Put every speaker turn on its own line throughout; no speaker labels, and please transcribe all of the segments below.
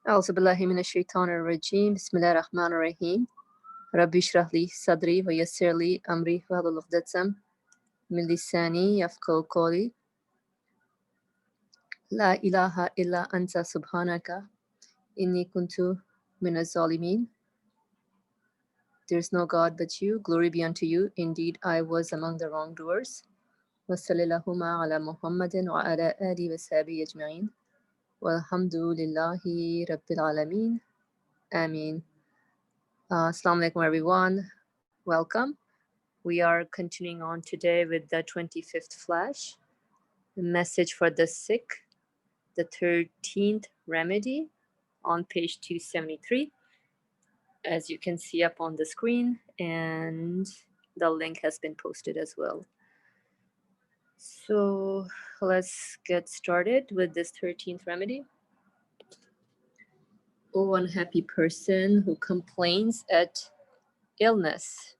أعوذ بالله من الشيطان الرجيم بسم الله الرحمن الرحيم ربي اشرح لي صدري ويسر لي أمري واحلل عقدة من لساني يفقهوا قولي لا إله إلا أنت سبحانك إني كنت من الظالمين. There is no God but you. Glory be unto you. Indeed, I was among the wrongdoers. وصلى اللهم على محمد وعلى آله وصحبه أجمعين والحمد لله رب العالمين. Ameen. Assalamu alaikum everyone. Welcome. We are continuing on today with the 25th flash, the message for the sick, the 13th remedy on page 273, as you can see up on the screen, and the link has been posted as well. So let's get started with this 13th remedy. O unhappy person who complains at illness.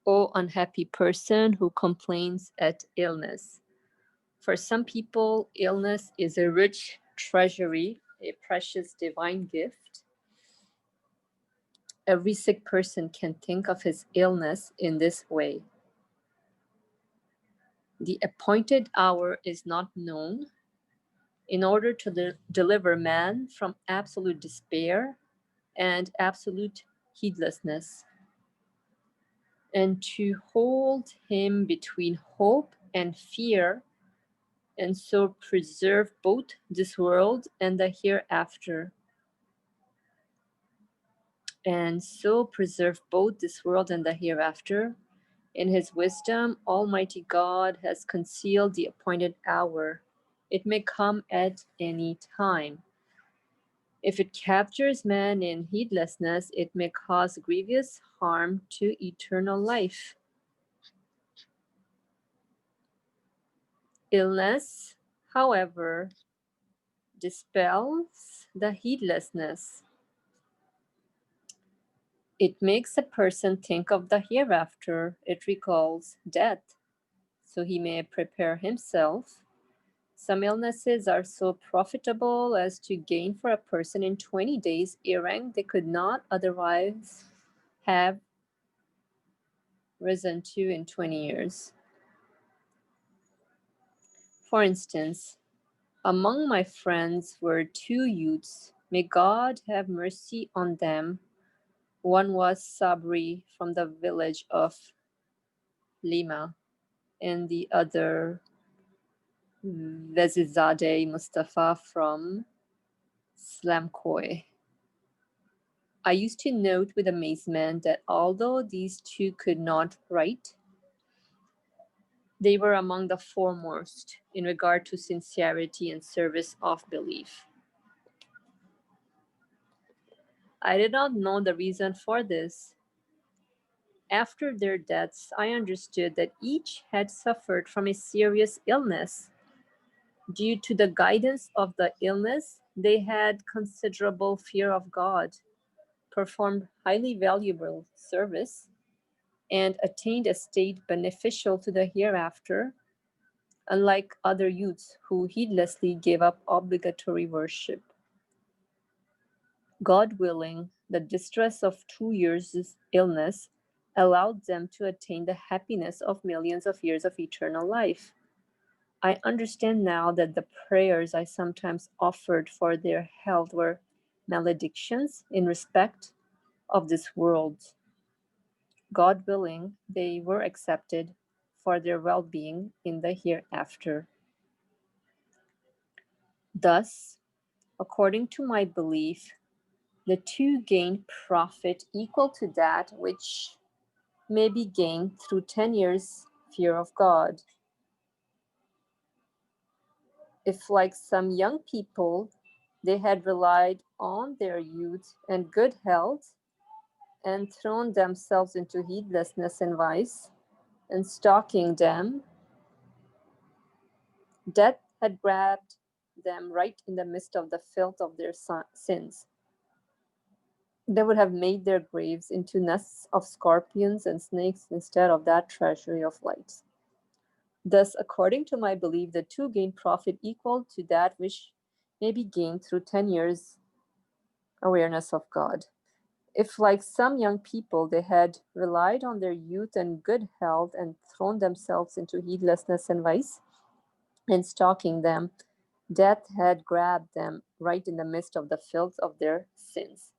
O unhappy person who complains at illness. For some people, illness is a rich treasury, a precious divine gift. Every sick person can think of his illness in this way. The appointed hour is not known. In order to deliver man from absolute despair and absolute heedlessness, and to hold him between hope and fear, and so preserve both this world and the hereafter. In his wisdom, Almighty God has concealed the appointed hour. It may come at any time. If it captures man in heedlessness, it may cause grievous harm to eternal life. Illness, however, dispels the heedlessness. It makes a person think of the hereafter. It recalls death, so he may prepare himself. Some illnesses are so profitable as to gain for a person in 20 days a rank they could not otherwise have risen to in 20 years. For instance, among my friends were two youths. May God have mercy on them. One was Sabri from the village of Lima, and the other Vezizadeh Mustafa from Slamkoy. I used to note with amazement that although these two could not write, they were among the foremost in regard to sincerity and service of belief. I did not know the reason for this. After their deaths, I understood that each had suffered from a serious illness. Due to the guidance of the illness, they had considerable fear of God, performed highly valuable service, and attained a state beneficial to the hereafter, unlike other youths who heedlessly gave up obligatory worship. God willing, the distress of 2 years' illness allowed them to attain the happiness of millions of years of eternal life. I understand now that the prayers I sometimes offered for their health were maledictions in respect of this world. God willing, they were accepted for their well-being in the hereafter. Thus, according to my belief, the two gain profit equal to that which may be gained through 10 years' fear of God. If, like some young people, they had relied on their youth and good health and thrown themselves into heedlessness and vice, and stalking them, death had grabbed them right in the midst of the filth of their sins. They would have made their graves into nests of scorpions and snakes instead of that treasury of lights. Thus, according to my belief, the two gain profit equal to that which may be gained through 10 years awareness of God. If, like some young people, they had relied on their youth and good health and thrown themselves into heedlessness and vice, and stalking them, death had grabbed them right in the midst of the filth of their sins.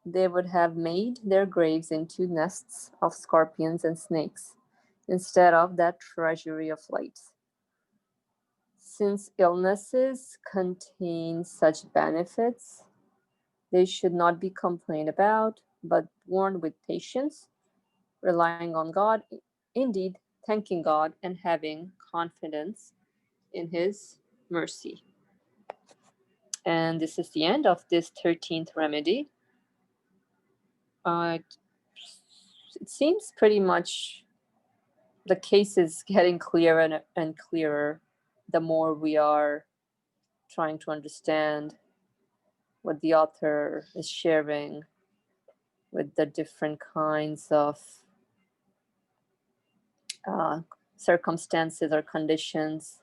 They would have made their graves into nests of scorpions and snakes instead of that treasury of light. Since illnesses contain such benefits, they should not be complained about, but borne with patience, relying on God, indeed, thanking God and having confidence in His mercy. And this is the end of this 13th remedy. It seems pretty much the case is getting clearer and clearer the more we are trying to understand what the author is sharing with the different kinds of circumstances or conditions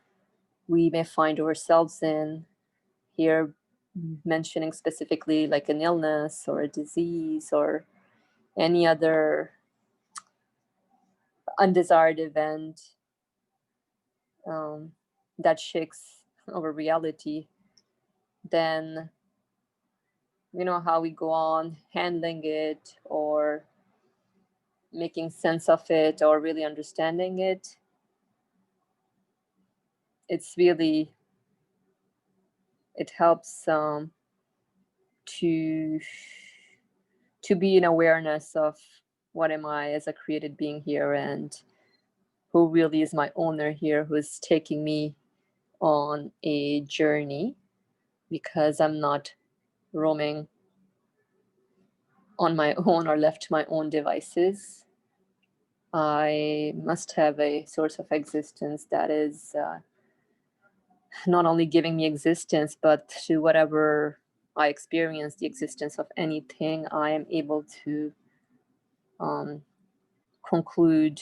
we may find ourselves in. Here, mentioning specifically like an illness or a disease or any other undesired event that shakes our reality, then how we go on handling it or making sense of it or really understanding it. It's really, it helps to be in awareness of what am I as a created being here, and who really is my owner here, who is taking me on a journey, because I'm not roaming on my own or left to my own devices. I must have a source of existence that is not only giving me existence, but to whatever I experience, the existence of anything, I am able to conclude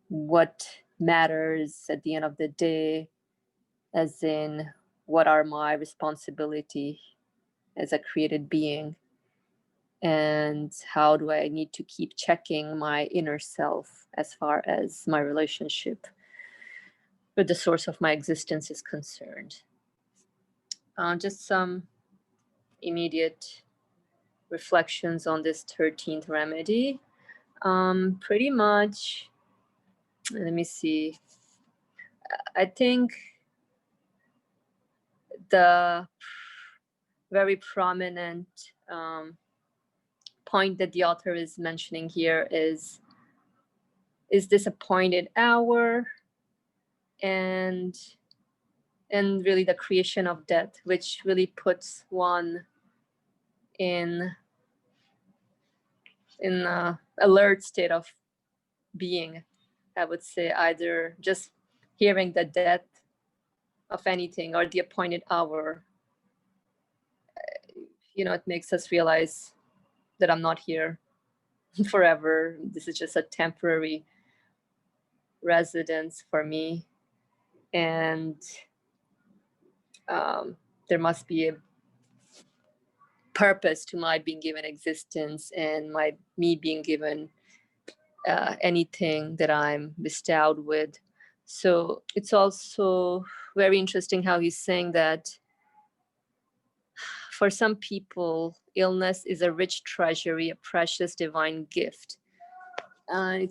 what matters at the end of the day, as in what are my responsibility as a created being, and how do I need to keep checking my inner self as far as my relationship with the source of my existence is concerned. Just some immediate reflections on this 13th remedy. Pretty much, let me see. I think the very prominent point that the author is mentioning here is this appointed hour and really the creation of death, which really puts one in alert state of being. I would say either just hearing the death of anything or the appointed hour, it makes us realize that I'm not here forever. This is just a temporary residence for me, and there must be a purpose to my being given existence and me being given anything that I'm bestowed with. So it's also very interesting how he's saying that for some people, illness is a rich treasury, a precious divine gift. I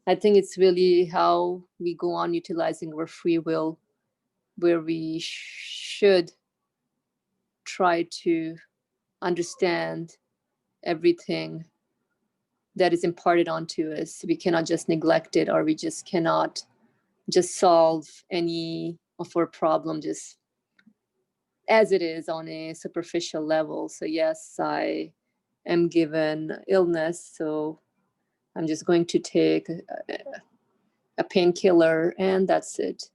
think it's really how we go on utilizing our free will, where we should try to understand everything that is imparted onto us. We cannot just neglect it, or we just cannot just solve any of our problem just as it is on a superficial level. So yes, I am given illness, so I'm just going to take a painkiller and that's it.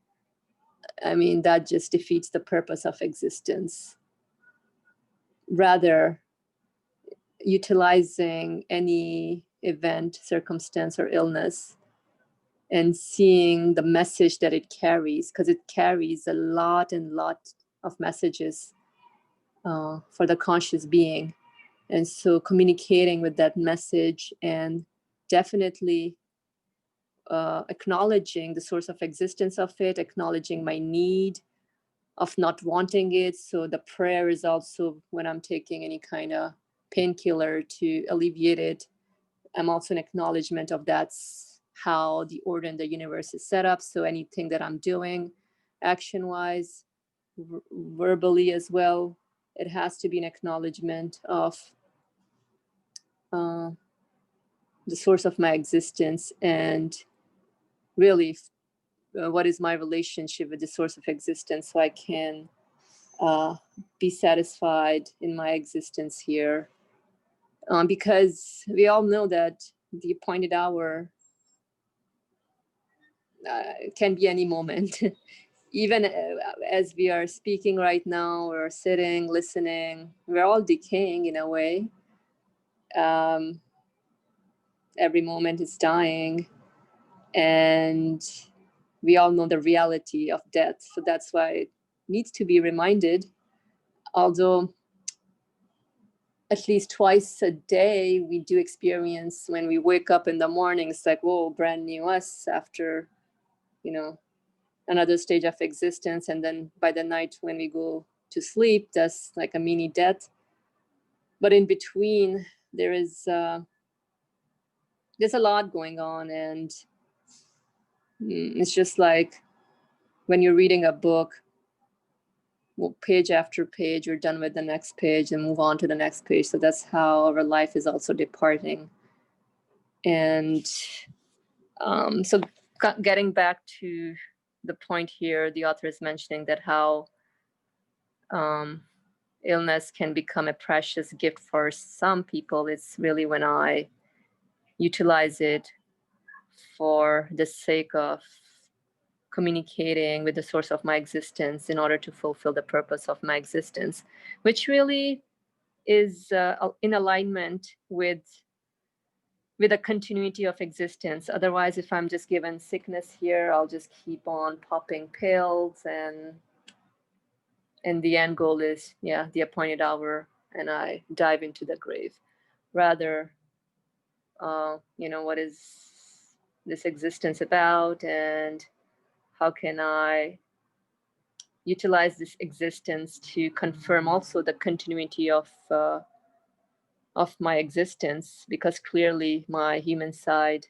I mean, that just defeats the purpose of existence. Rather, utilizing any event, circumstance, or illness and seeing the message that it carries, because it carries a lot of messages for the conscious being. And so communicating with that message and definitely acknowledging the source of existence of it, acknowledging my need of not wanting it. So the prayer is also when I'm taking any kind of painkiller to alleviate it, I'm also an acknowledgement of that's how the order in the universe is set up. So anything that I'm doing action-wise, verbally as well, it has to be an acknowledgement of the source of my existence and really what is my relationship with the source of existence, so I can be satisfied in my existence here. Because we all know that the appointed hour can be any moment. Even as we are speaking right now, or sitting, listening, we're all decaying in a way. Every moment is dying, and we all know the reality of death. So that's why it needs to be reminded. Although at least twice a day we do experience, when we wake up in the morning, it's like, whoa, brand new us after, another stage of existence. And then by the night when we go to sleep, that's like a mini death. But in between, there's a lot going on. And it's just like when you're reading a book, well, page after page, you're done with the next page and move on to the next page. So that's how our life is also departing. And so getting back to the point here, the author is mentioning that how illness can become a precious gift for some people. It's really when I utilize it for the sake of communicating with the source of my existence in order to fulfill the purpose of my existence, which really is in alignment with a continuity of existence. Otherwise, if I'm just given sickness here, I'll just keep on popping pills, and the end goal is, the appointed hour, and I dive into the grave. Rather, what is this existence about, and how can I utilize this existence to confirm also the continuity of my existence, because clearly my human side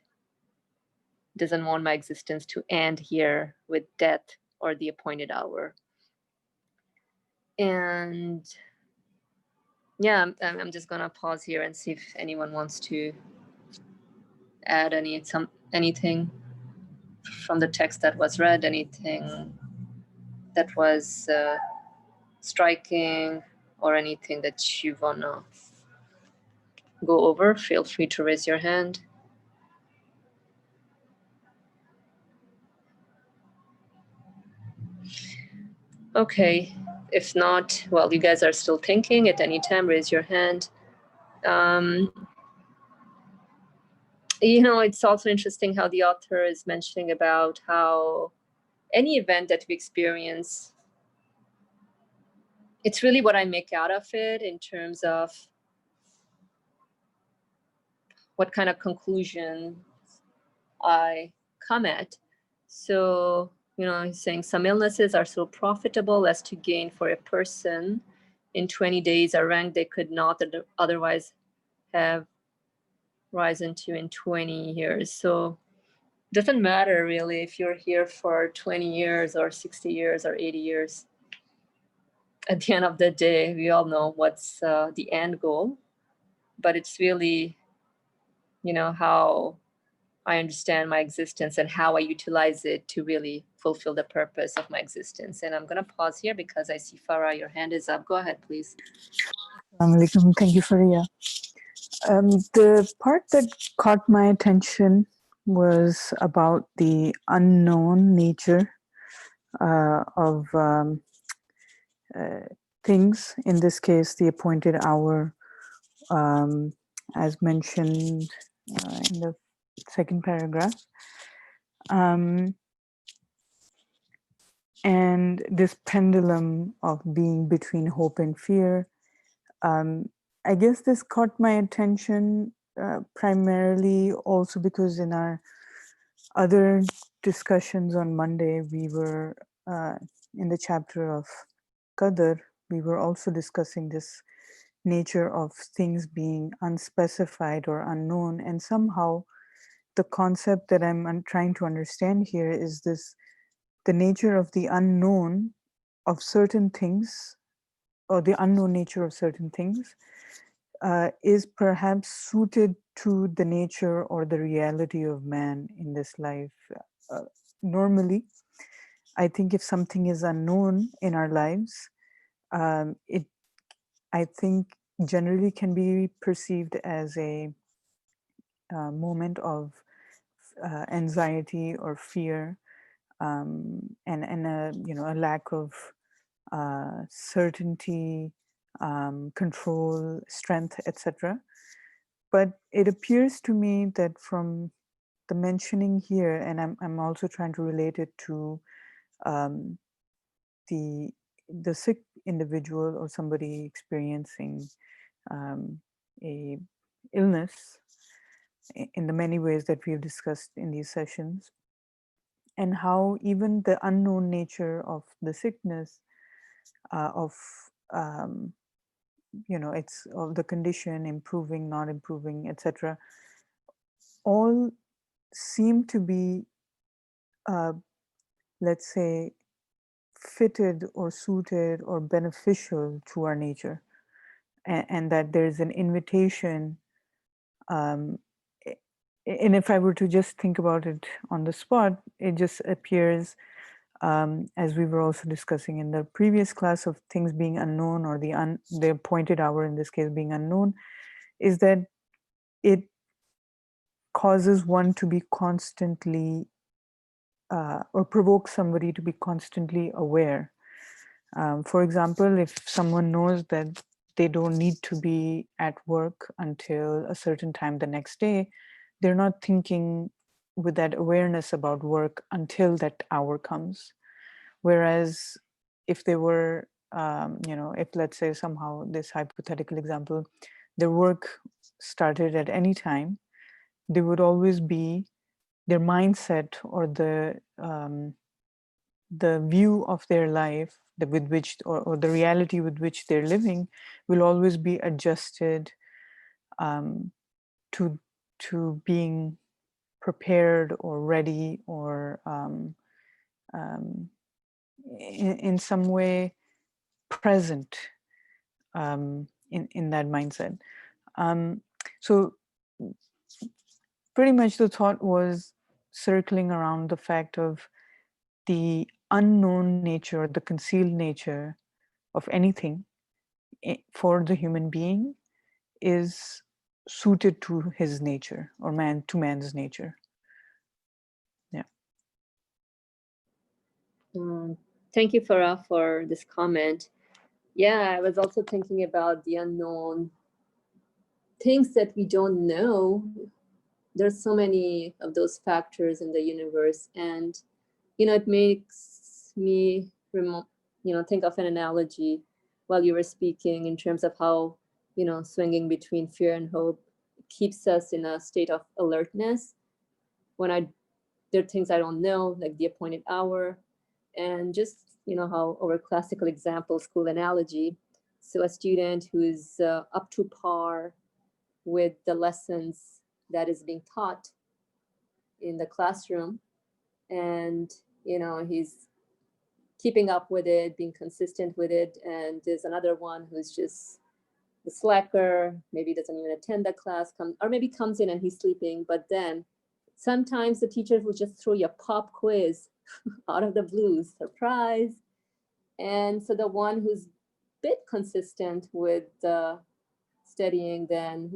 doesn't want my existence to end here with death or the appointed hour. And I'm just gonna pause here and see if anyone wants to add anything from the text that was read, anything that was striking, or anything that you wanna go over. Feel free to raise your hand. Okay, if not, well, you guys are still thinking, at any time, raise your hand. It's also interesting how the author is mentioning about how any event that we experience, it's really what I make out of it in terms of what kind of conclusion I come at. So, he's saying some illnesses are so profitable as to gain for a person in 20 days a rank they could not otherwise have risen to in 20 years. So it doesn't matter really if you're here for 20 years or 60 years or 80 years. At the end of the day, we all know what's the end goal, but it's really, how I understand my existence and how I utilize it to really fulfill the purpose of my existence. And I'm going to pause here because I see Farah, your hand is up. Go ahead, please.
Thank you, Faria. The part that caught my attention was about the unknown nature of things. In this case, the appointed hour, as mentioned in the second paragraph. And this pendulum of being between hope and fear, I guess this caught my attention primarily also because in our other discussions on Monday, we were in the chapter of Qadr, we were also discussing this nature of things being unspecified or unknown. And somehow the concept that I'm trying to understand here is this, the nature of the unknown of certain things, or the unknown nature of certain things, is perhaps suited to the nature or the reality of man in this life. Uh, Normally, I think if something is unknown in our lives, it, I think, generally can be perceived as a moment of anxiety or fear, and a, you know, a lack of certainty, control, strength, etc. But it appears to me that from the mentioning here, and I'm also trying to relate it to um, the sick individual or somebody experiencing um, a illness in the many ways that we've discussed in these sessions, and how even the unknown nature of the sickness, of um, you know, it's of the condition improving, not improving, etc., all seem to be, uh, let's say, fitted or suited or beneficial to our nature, and that there's an invitation. Um, and if I were to just think about it on the spot, it just appears, as we were also discussing in the previous class, of things being unknown, or the appointed hour in this case being unknown, is that it causes one to be constantly, or provoke somebody to be constantly aware. For example, if someone knows that they don't need to be at work until a certain time the next day, they're not thinking with that awareness about work until that hour comes. Whereas if they were, you know, if let's say somehow this hypothetical example, their work started at any time, they would always be, their mindset or the view of their life, with which, or the reality with which they're living, will always be adjusted um, to being prepared or ready, or um, in some way present in that mindset. Um, so pretty much the thought was circling around the fact of the unknown nature, the concealed nature of anything for the human being is suited to his nature, or man's nature. Yeah.
Thank you, Farah, for this comment. Yeah, I was also thinking about the unknown things that we don't know. There's so many of those factors in the universe, and it makes me think of an analogy while you were speaking, in terms of how swinging between fear and hope keeps us in a state of alertness when there are things I don't know, like the appointed hour, and just how our classical example, school analogy. So a student who's up to par with the lessons that is being taught in the classroom, and he's keeping up with it, being consistent with it. And there's another one who's just the slacker, maybe doesn't even attend the class, or maybe comes in and he's sleeping. But then sometimes the teacher will just throw you a pop quiz out of the blue, surprise. And so the one who's a bit consistent with studying, then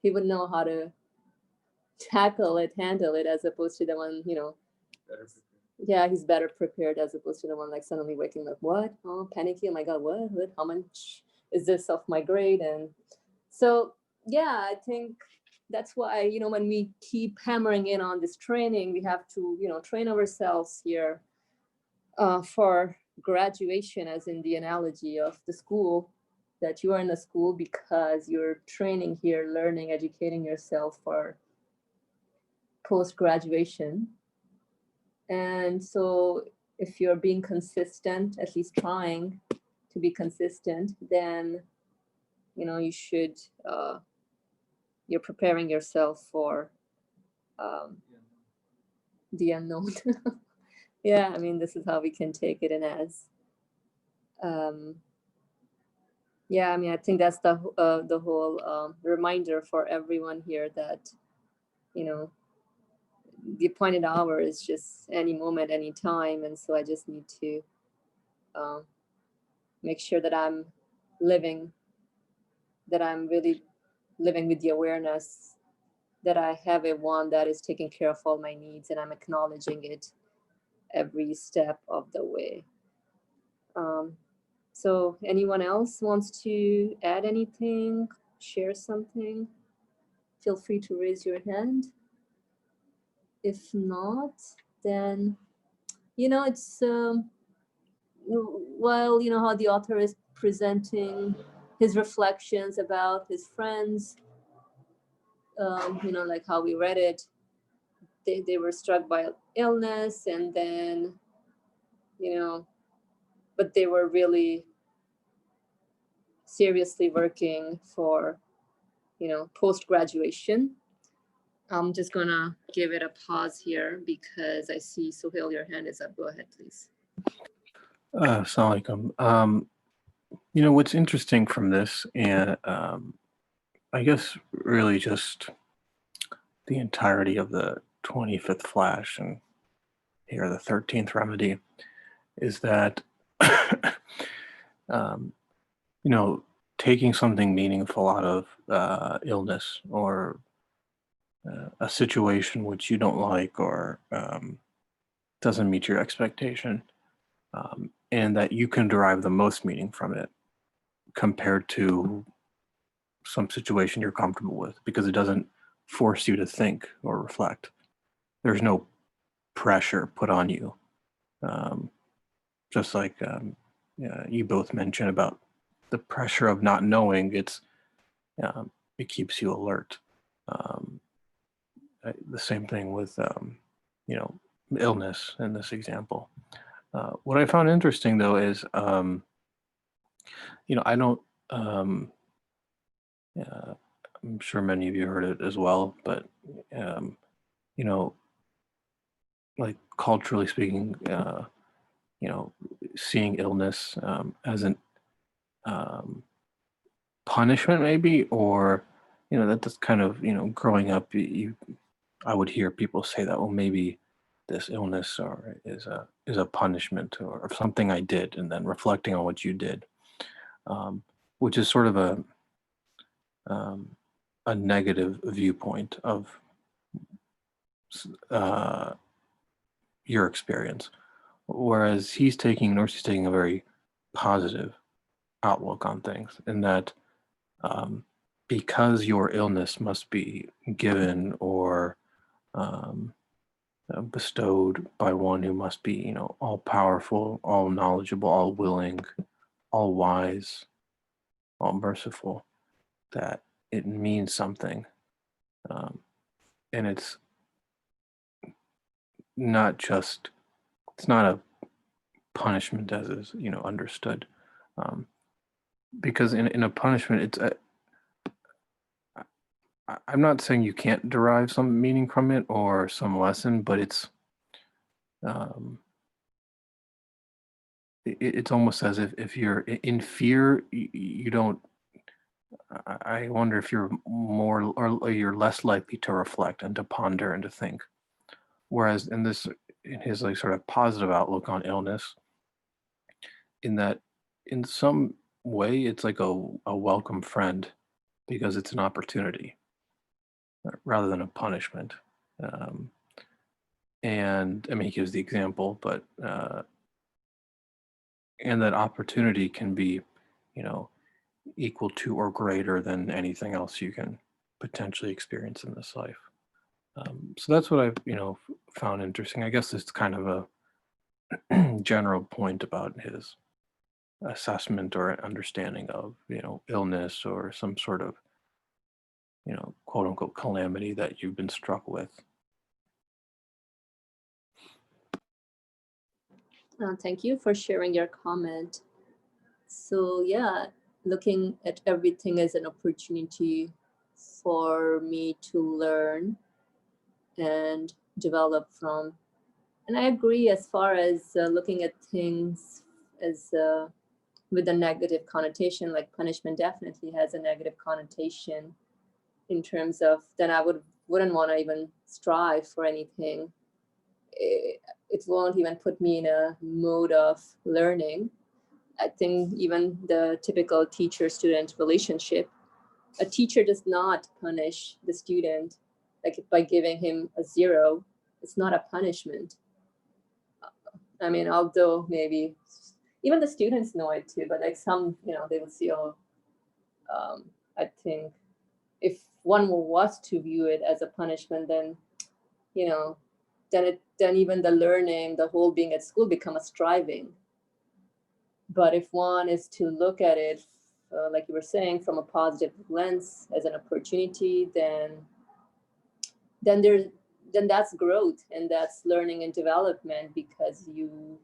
he would know how to tackle it, handle it, as opposed to the one, yeah, he's better prepared, as opposed to the one like suddenly waking up, what? Oh, panicky, oh my God, what? How much is this of my grade? And so, yeah, I think that's why, when we keep hammering in on this training, we have to, train ourselves here for graduation, as in the analogy of the school, that you are in a school because you're training here, learning, educating yourself for post graduation. And so, if you're being consistent, at least trying to be consistent, then you should you're preparing yourself for um, the unknown. Yeah, I mean, this is how we can take it in as um, yeah, I mean, I think that's the whole reminder for everyone here that you know the appointed hour is just any moment, any time, and so I just need to um, make sure that living, that I'm really living with the awareness that I have a one that is taking care of all my needs, and I'm acknowledging it every step of the way. Um, so, anyone else wants to add anything, share something? Feel free to raise your hand. If not, then it's while how the author is presenting his reflections about his friends, like how we read it, they were struck by illness, and then you know but they were really seriously working for post graduation. I'm just gonna give it a pause here because I see Sohail, your hand is up. Go ahead, please.
Assalamu alaikum. What's interesting from this, and I guess really just the entirety of the 25th flash and here the 13th remedy, is that um, taking something meaningful out of illness or a situation which you don't like or doesn't meet your expectation, and that you can derive the most meaning from it compared to some situation you're comfortable with, because it doesn't force you to think or reflect. There's no pressure put on you. Just like you both mentioned about the pressure of not knowing, it keeps you alert. The same thing with illness in this example. What I found interesting though is I don't I'm sure many of you heard it as well, but you know like culturally speaking, seeing illness as an um, punishment maybe, or that's kind of growing up, I would hear people say that, well, maybe this illness or is a punishment or of something I did, and then reflecting on what you did, which is sort of um, a negative viewpoint of uh, your experience, whereas he's taking, Norcy's taking a very positive outlook on things, in that um, because your illness must be given or um, bestowed by one who must be, all powerful, all knowledgeable, all willing, all wise, all merciful, that it means something. And it's not just, it's not a punishment as is, understood. Because in a punishment, I'm not saying you can't derive some meaning from it or some lesson, but um, it's almost as if you're in fear, you don't. I wonder if you're more or you're less likely to reflect and to ponder and to think. Whereas in his like sort of positive outlook on illness, in that in some way it's like a welcome friend, because it's an opportunity rather than a punishment. Um, and I mean, he gives the example, but and that opportunity can be, you know, equal to or greater than anything else you can potentially experience in this life. So that's what I've, found interesting. I guess it's kind of general point about his assessment or understanding of, illness or some sort of, quote unquote calamity that you've been struck with.
Thank you for sharing your comment. So yeah, looking at everything as an opportunity for me to learn and develop from. And I agree as far as looking at things as with a negative connotation, like punishment definitely has a negative connotation in terms of then I wouldn't want to even strive for anything. It won't even put me in a mode of learning. I think even the typical teacher-student relationship, a teacher does not punish the student like by giving him a 0. It's not a punishment. I mean, although maybe even the students know it too, but like some, they will see, I think if one was to view it as a punishment, then, then even the learning, the whole being at school become a striving. But if one is to look at it, like you were saying, from a positive lens as an opportunity, then that's growth and that's learning and development, because you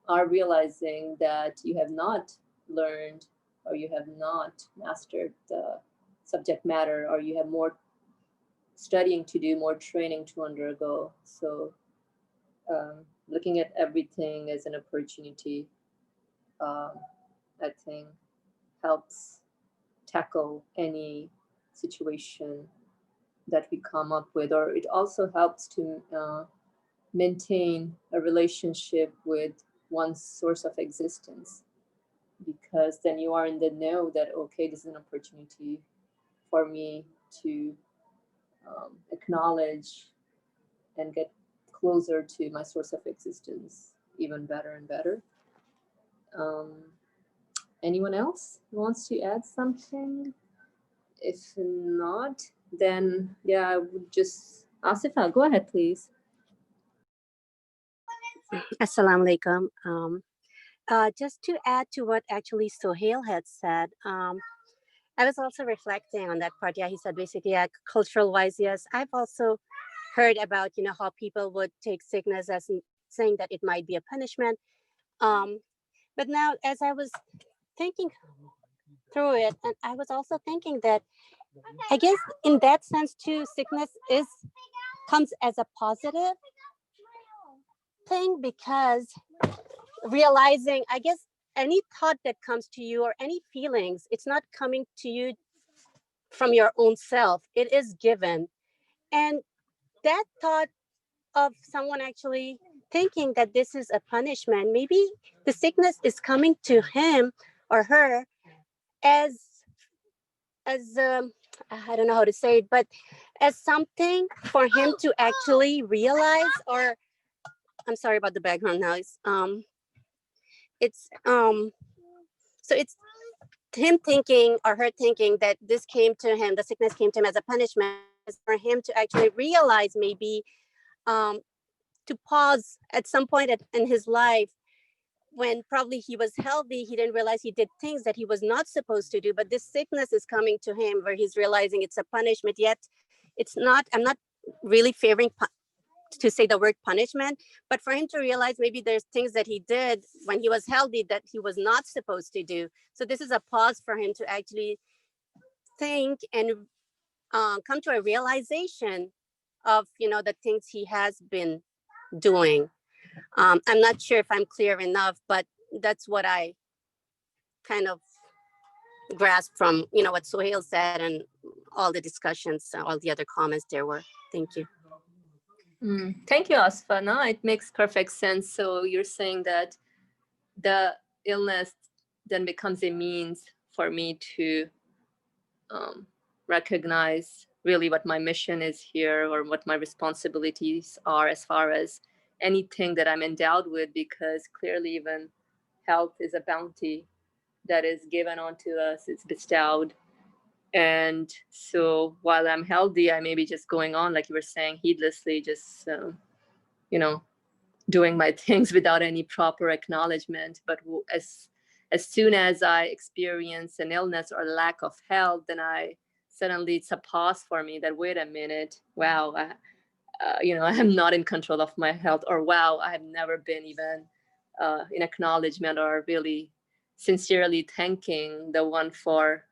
are realizing that you have not learned or you have not mastered the subject matter, or you have more studying to do, more training to undergo. So looking at everything as an opportunity, I think helps tackle any situation that we come up with, or it also helps to maintain a relationship with one's source of existence, because then you are in the know that, okay, this is an opportunity for me to acknowledge and get closer to my source of existence even better and better. Anyone else wants to add something? If not, then yeah, I would just, Asifa, go ahead, please.
Assalamu alaikum. Just to add to what actually Sohail had said, I was also reflecting on that part. Yeah, he said basically, cultural wise, yes. I've also heard about, how people would take sickness as saying that it might be a punishment. But now, as I was thinking through it, and I was also thinking that I guess in that sense too, sickness comes as a positive thing, because realizing, I guess, any thought that comes to you or any feelings, it's not coming to you from your own self, it is given. And that thought of someone actually thinking that this is a punishment, maybe the sickness is coming to him or her as I don't know how to say it, but as something for him to actually realize, or I'm sorry about the background noise. It's so it's him thinking or her thinking that this came to him, the sickness came to him as a punishment, for him to actually realize, maybe to pause at some point in his life, when probably he was healthy, he didn't realize he did things that he was not supposed to do, but this sickness is coming to him where he's realizing it's a punishment. Yet it's not, I'm not really favoring to say the word punishment, but for him to realize maybe there's things that he did when he was healthy that he was not supposed to do. So this is a pause for him to actually think and come to a realization of, the things he has been doing. I'm not sure if I'm clear enough, but that's what I kind of grasped from, what Sohail said and all the discussions, all the other comments there were. Thank you.
Thank you, Asfa. No, it makes perfect sense. So you're saying that the illness then becomes a means for me to recognize really what my mission is here, or what my responsibilities are as far as anything that I'm endowed with, because clearly even health is a bounty that is given onto us, it's bestowed. And so while I'm healthy, I may be just going on, like you were saying, heedlessly, just, doing my things without any proper acknowledgement. But as soon as I experience an illness or lack of health, then suddenly it's a pause for me that, wait a minute, wow, I am not in control of my health, or wow, I have never been even in acknowledgement or really sincerely thanking the one for,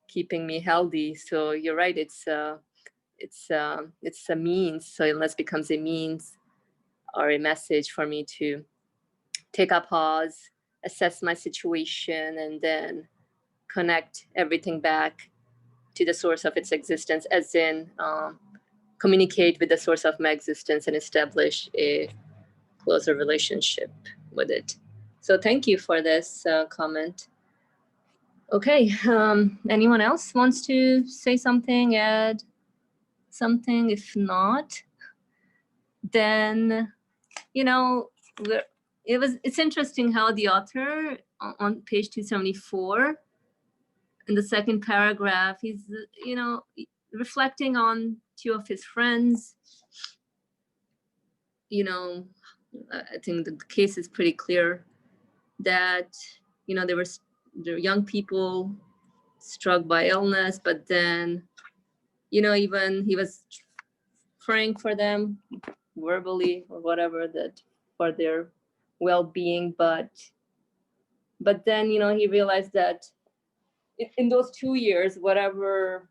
keeping me healthy. So you're right, it's a means. So illness becomes a means or a message for me to take a pause, assess my situation, and then connect everything back to the source of its existence, as in communicate with the source of my existence and establish a closer relationship with it. So thank you for this comment. Okay, anyone else wants to say something, add something? If not, then, it's interesting how the author on page 274 in the second paragraph, he's, reflecting on two of his friends. I think the case is pretty clear that, they were young people struck by illness, but then, even he was praying for them verbally or whatever, that for their well-being, but then, he realized that in those 2 years, whatever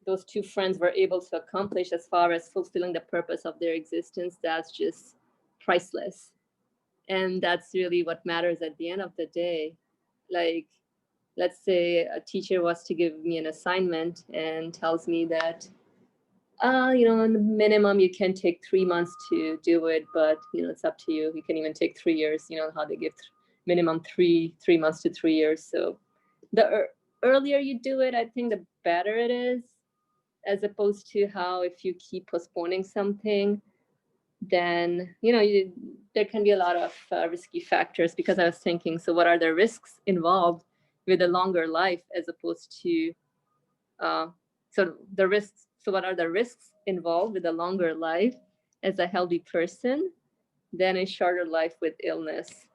those two friends were able to accomplish as far as fulfilling the purpose of their existence, that's just priceless. And that's really what matters at the end of the day. Like, let's say a teacher was to give me an assignment and tells me that, in the minimum, you can take 3 months to do it, but, it's up to you. You can even take 3 years, how they give minimum 3 months to 3 years. So the earlier you do it, I think the better it is, as opposed to how if you keep postponing something, then, there can be a lot of risky factors. Because I was thinking, so what are the risks involved with a longer life as opposed to, so what are the risks involved with a longer life as a healthy person than a shorter life with illness?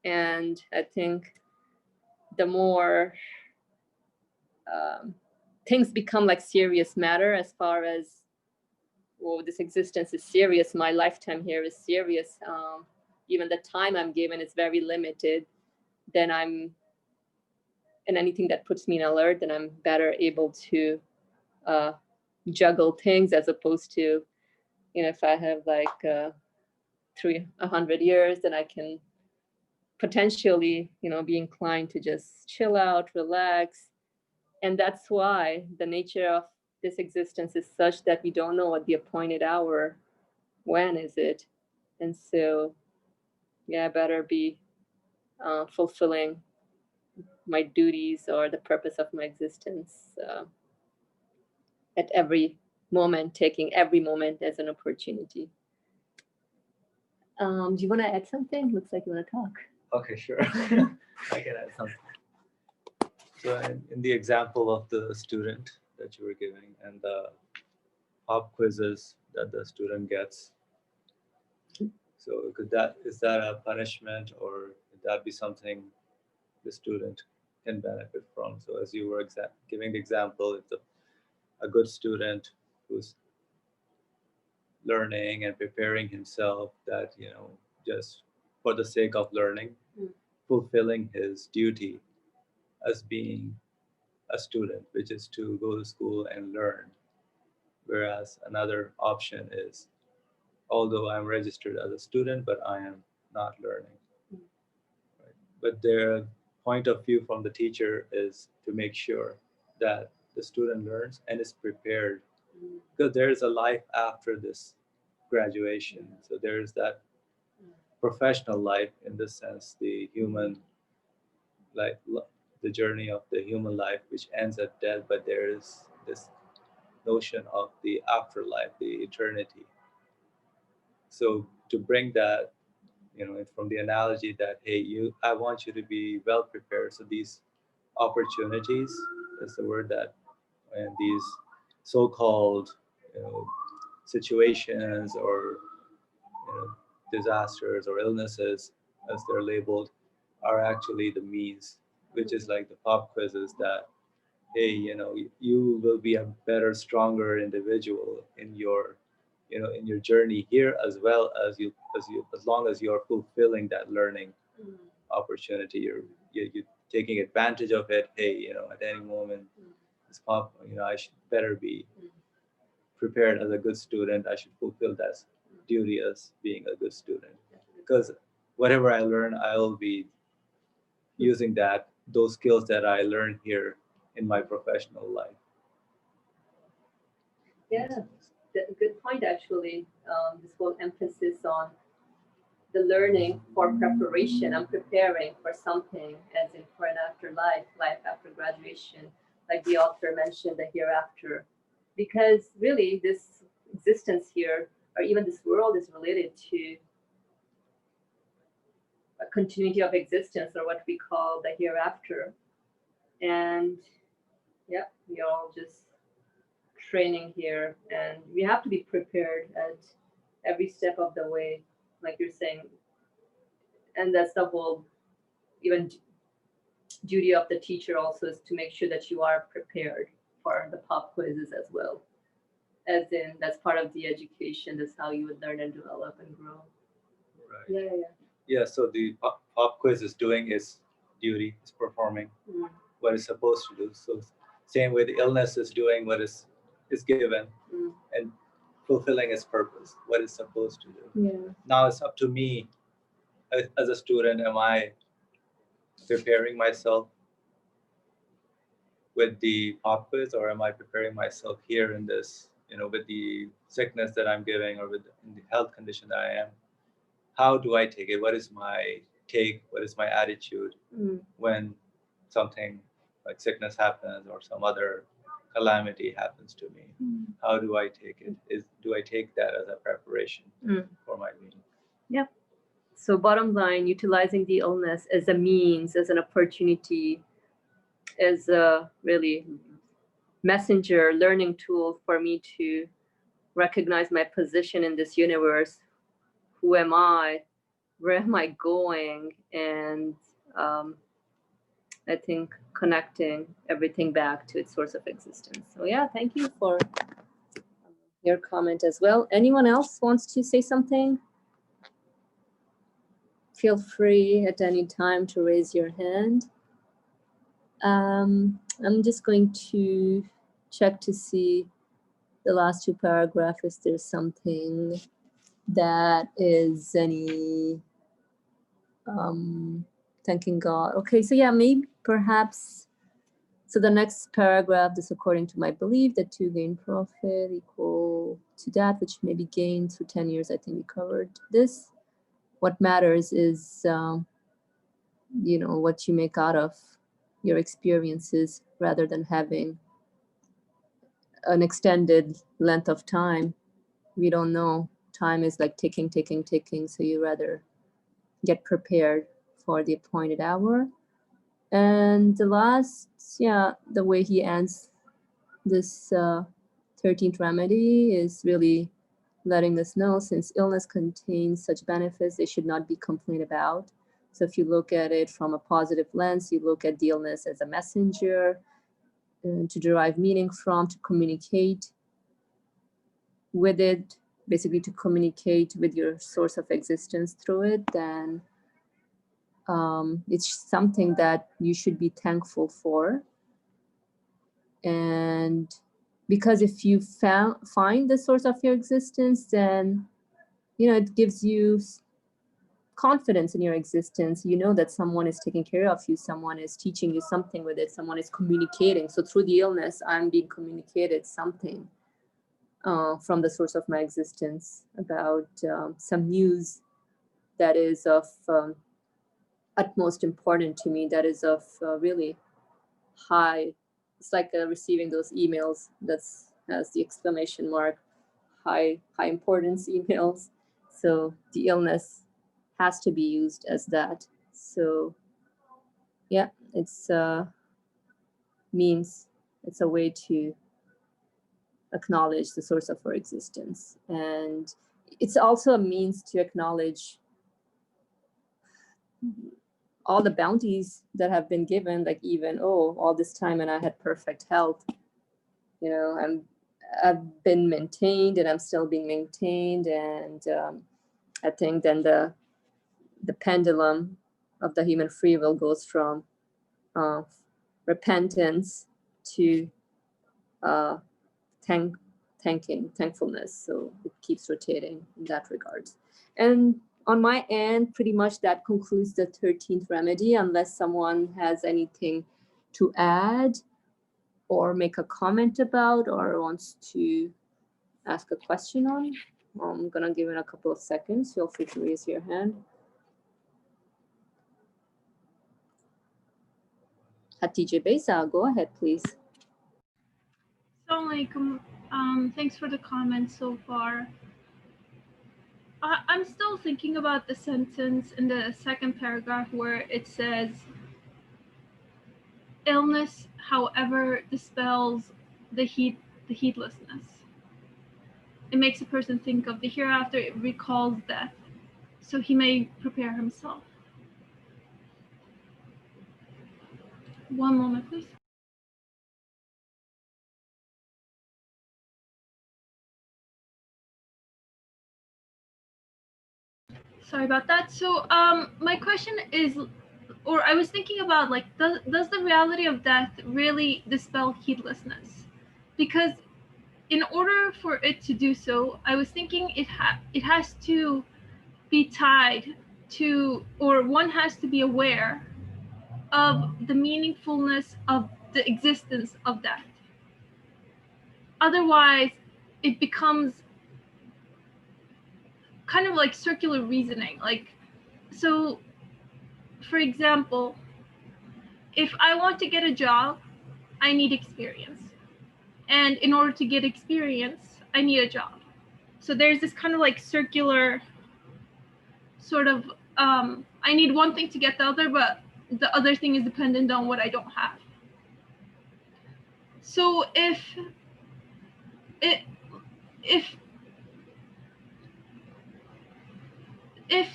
And I think the more things become like serious matter, as far as, this existence is serious, my lifetime here is serious, even the time I'm given is very limited, then and anything that puts me in alert, then I'm better able to juggle things, as opposed to, if I have like 100 years, then I can potentially, be inclined to just chill out, relax. And that's why the nature of this existence is such that we don't know at the appointed hour, when is it? And so, I better be fulfilling my duties or the purpose of my existence at every moment, taking every moment as an opportunity. Do you want to add something? Looks like you want to talk.
Okay, sure. I can add something. So in the example of the student that you were giving and the pop quizzes that the student gets, so is that a punishment, or could that be something the student can benefit from? So as you were giving the example, it's a good student who's learning and preparing himself, that, just for the sake of learning, fulfilling his duty as being a student, which is to go to school and learn. Whereas another option is, although I'm registered as a student, but I am not learning. Right? But their point of view from the teacher is to make sure that the student learns and is prepared, because there is a life after this graduation. So there is that professional life, in this sense, the human life, the journey of the human life, which ends at death, but there is this notion of the afterlife, the eternity. So to bring that, from the analogy that, hey, I want you to be well prepared. So these opportunities, is the word that, and these so-called, situations or disasters or illnesses, as they're labeled, are actually the means, which is like the pop quizzes that, hey, you will be a better, stronger individual in your, in your journey here, as well as long as you're fulfilling that learning opportunity. You're taking advantage of it. Hey, at any moment, this pop, I should better be prepared as a good student. I should fulfill that duty as being a good student, because whatever I learn, I'll be using those skills that I learned here in my professional life.
Yeah, good point actually. This whole emphasis on the learning for preparation. I'm preparing for something, as in for an afterlife, life after graduation, like the author mentioned, the hereafter. Because really, this existence here, or even this world, is related to a continuity of existence, or what we call the hereafter. And yeah, we're all just training here, and we have to be prepared at every step of the way, like you're saying. And that's the whole even duty of the teacher also, is to make sure that you are prepared for the pop quizzes as well. As in, that's part of the education. That's how you would learn and develop and grow.
Right.
Yeah.
So the pop quiz is doing its duty, is performing what it's supposed to do. So same way the illness is doing what is given and fulfilling its purpose, what it's supposed to do.
Yeah.
Now it's up to me as a student. Am I preparing myself with the pop quiz, or am I preparing myself here in this, with the sickness that I'm giving, or with the health condition that I am? How do I take it? What is my take? What is my attitude when something like sickness happens or some other calamity happens to me? How do I take it? Do I take that as a preparation for my being?
Yep. So bottom line, utilizing the illness as a means, as an opportunity, as a really messenger learning tool for me to recognize my position in this universe. Who am I? Where am I going? And I think connecting everything back to its source of existence. So yeah, thank you for your comment as well. Anyone else wants to say something? Feel free at any time to raise your hand. I'm just going to check to see the last two paragraphs, if there's something that is any thanking God. Okay, so yeah, maybe perhaps, so the next paragraph, this according to my belief, that to gain profit equal to that which may be gained through 10 years. I think we covered this. What matters is, what you make out of your experiences, rather than having an extended length of time. We don't know. Time is like ticking. So you rather get prepared for the appointed hour. And the last, the way he ends this 13th remedy is really letting us know, since illness contains such benefits, they should not be complained about. So if you look at it from a positive lens, you look at the illness as a messenger to derive meaning from, to communicate with it, basically to communicate with your source of existence through it, then it's something that you should be thankful for. And because if you find the source of your existence, then it gives you confidence in your existence. You know that someone is taking care of you, someone is teaching you something with it, someone is communicating. So through the illness, I'm being communicated something from the source of my existence about some news that is of utmost important to me, that is of really high. It's like receiving those emails that has the exclamation mark, high importance emails. So the illness has to be used as that. So yeah, it's means, it's a way to acknowledge the source of our existence. And it's also a means to acknowledge all the bounties that have been given, like even, oh, all this time and I had perfect health, you know, I've been maintained and I'm still being maintained. And I think then the pendulum of the human free will goes from repentance to thankfulness. So it keeps rotating in that regard. And on my end, pretty much that concludes the 13th remedy, unless someone has anything to add or make a comment about or wants to ask a question on. I'm gonna give it a couple of seconds. Feel free to raise your hand. Hatice Beza, go ahead, please.
Assalamualaikum. Thanks for the comments so far. I'm still thinking about the sentence in the second paragraph where it says, illness, however, dispels the heedlessness. It makes a person think of the hereafter, it recalls death, so he may prepare himself. One moment, please. Sorry about that. So my question is, or I was thinking about, like, does the reality of death really dispel heedlessness? Because in order for it to do so, I was thinking it has to be tied to, or one has to be aware of the meaningfulness of the existence of death. Otherwise, it becomes kind of like circular reasoning. Like, so for example, if I want to get a job, I need experience. And in order to get experience, I need a job. So there's this kind of like circular sort of, I need one thing to get the other, but the other thing is dependent on what I don't have. So if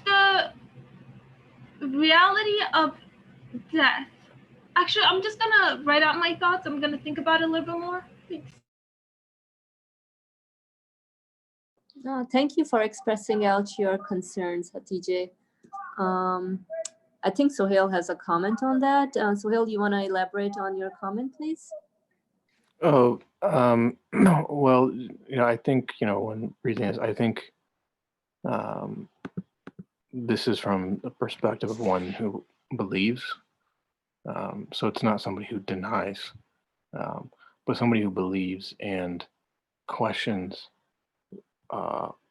the reality of death, actually, I'm just gonna write out my thoughts. I'm gonna think about it a little bit more. Thanks.
Thank you for expressing out your concerns, Hatice. I think Sohail has a comment on that. Sohail, you want to elaborate on your comment, please?
Oh, well, I think, when reading this, I think this is from the perspective of one who believes. So it's not somebody who denies, but somebody who believes and questions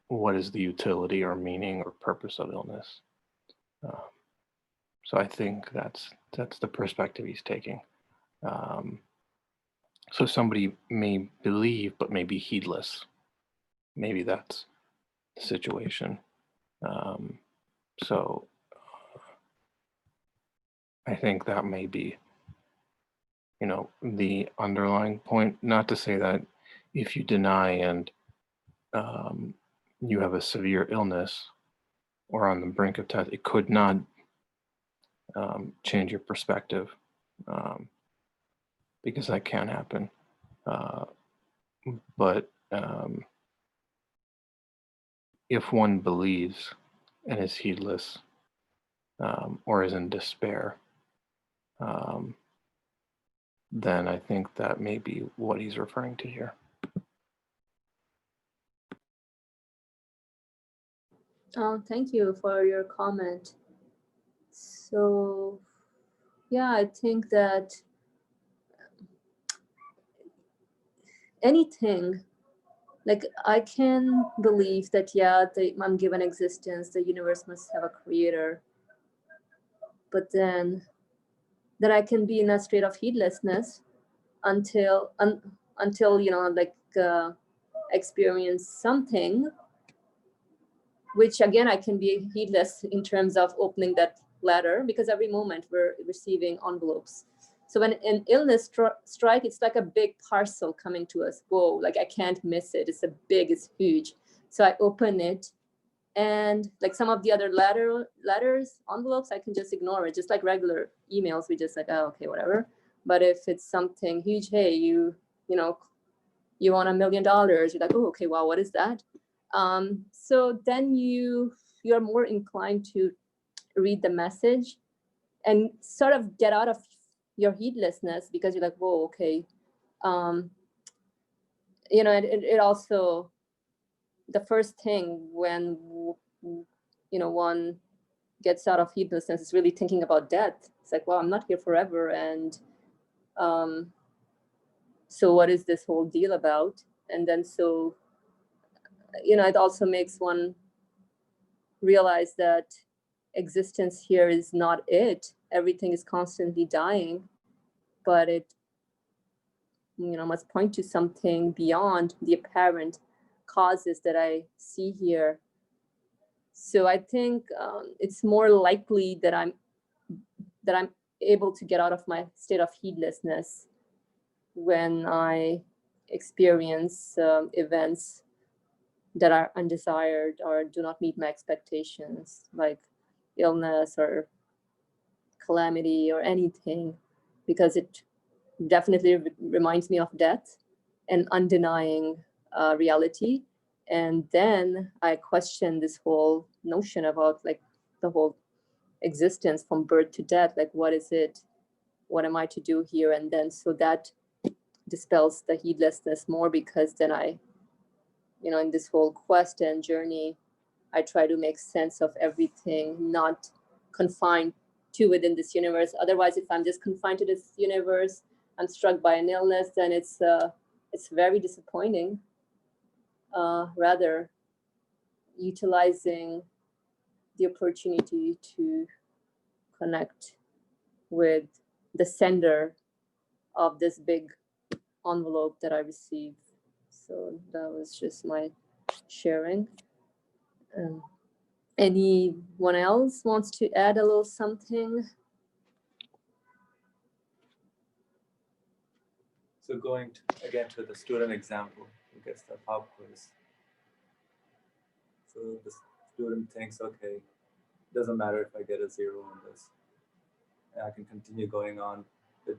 what is the utility or meaning or purpose of illness. So I think that's the perspective he's taking. So somebody may believe, but may be heedless. Maybe that's the situation. So I think that may be, the underlying point. Not to say that if you deny and you have a severe illness or on the brink of death, it could not change your perspective, because that can happen. But if one believes and is heedless, or is in despair, then I think that may be what he's referring to here.
Thank you for your comment. So, yeah, I think that anything, like, I can believe that, yeah, I'm given existence, the universe must have a creator, but then that I can be in a state of heedlessness until experience something, which again, I can be heedless in terms of opening that letter, because every moment we're receiving envelopes. So when an illness strike, it's like a big parcel coming to us. Whoa, like I can't miss it. It's huge. So I open it And like some of the other letters, envelopes, I can just ignore it, just like regular emails. We just like, oh, okay, whatever. But if it's something huge, hey, you know, you want $1 million, you're like, oh, okay, wow, what is that? So then you're more inclined to read the message and sort of get out of your heedlessness, because you're like, whoa, okay. You know, it also, the first thing when, you know, one gets out of heedlessness is really thinking about death. It's like, well, I'm not here forever. And so what is this whole deal about? And then so, you know, it also makes one realize that existence here is not it. Everything is constantly dying, but it, you know, must point to something beyond the apparent causes that I see here. So I think it's more likely that I'm able to get out of my state of heedlessness when I experience events that are undesired or do not meet my expectations, like illness or calamity or anything, because it definitely reminds me of death and undenying reality. And then I question this whole notion about like the whole existence from birth to death. Like, what is it? What am I to do here? And then so that dispels the heedlessness more, because then I, you know, in this whole quest and journey, I try to make sense of everything, not confined to within this universe. Otherwise, if I'm just confined to this universe, I'm struck by an illness, then it's very disappointing. Rather, utilizing the opportunity to connect with the sender of this big envelope that I received. So that was just my sharing. Anyone else wants to add a little something?
So going again to the student example, who gets the pop quiz. So the student thinks, okay, doesn't matter if I get a 0 on this. And I can continue going on with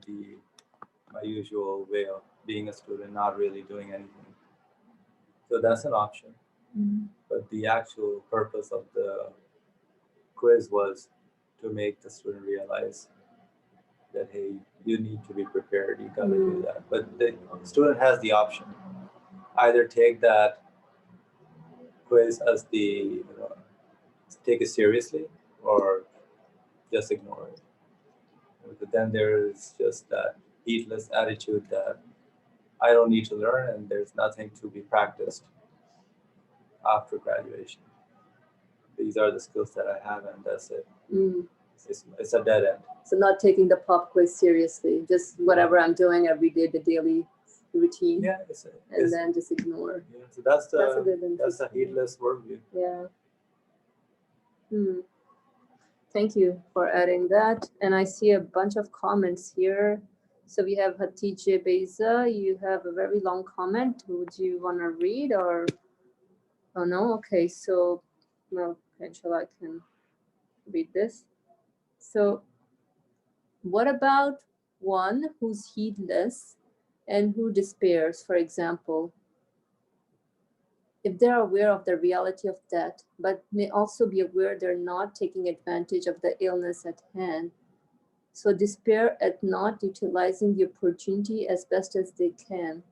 my usual way of being a student, not really doing anything. So that's an option.
Mm-hmm.
But the actual purpose of the quiz was to make the student realize that, hey, you need to be prepared, you gotta do that. But the student has the option. Either take that quiz as take it seriously, or just ignore it. But then there is just that heedless attitude that I don't need to learn and there's nothing to be practiced after graduation. These are the skills that I have, and that's it. It's a dead end.
So not taking the pop quiz seriously, just whatever I'm doing every day, the daily routine.
Yeah,
and then just ignore.
Yeah, so that's
a
a heedless worldview.
Yeah. Thank you for adding that. And I see a bunch of comments here. So we have Hatice Beza. You have a very long comment. Would you want to read, or? Oh no. Okay. So no. Inshallah, I can read this. So what about one who's heedless and who despairs, for example? If they're aware of the reality of death, but may also be aware they're not taking advantage of the illness at hand. So despair at not utilizing the opportunity as best as they can.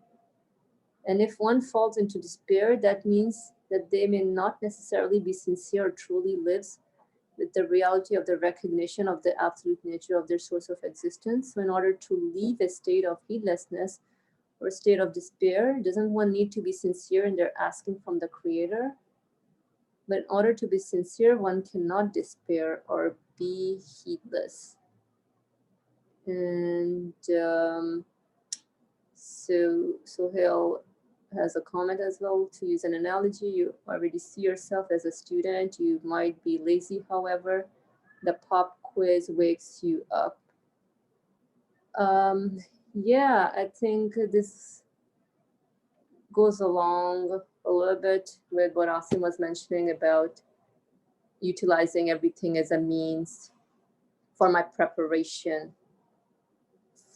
And if one falls into despair, that means that they may not necessarily be sincere or truly lives with the reality of the recognition of the absolute nature of their source of existence. So in order to leave a state of heedlessness or state of despair, doesn't one need to be sincere in their asking from the Creator? But in order to be sincere, one cannot despair or be heedless. And so Sohail has a comment as well. To use an analogy, you already see yourself as a student. You might be lazy, however. The pop quiz wakes you up. Yeah, I think this goes along a little bit with what Asim was mentioning about utilizing everything as a means for my preparation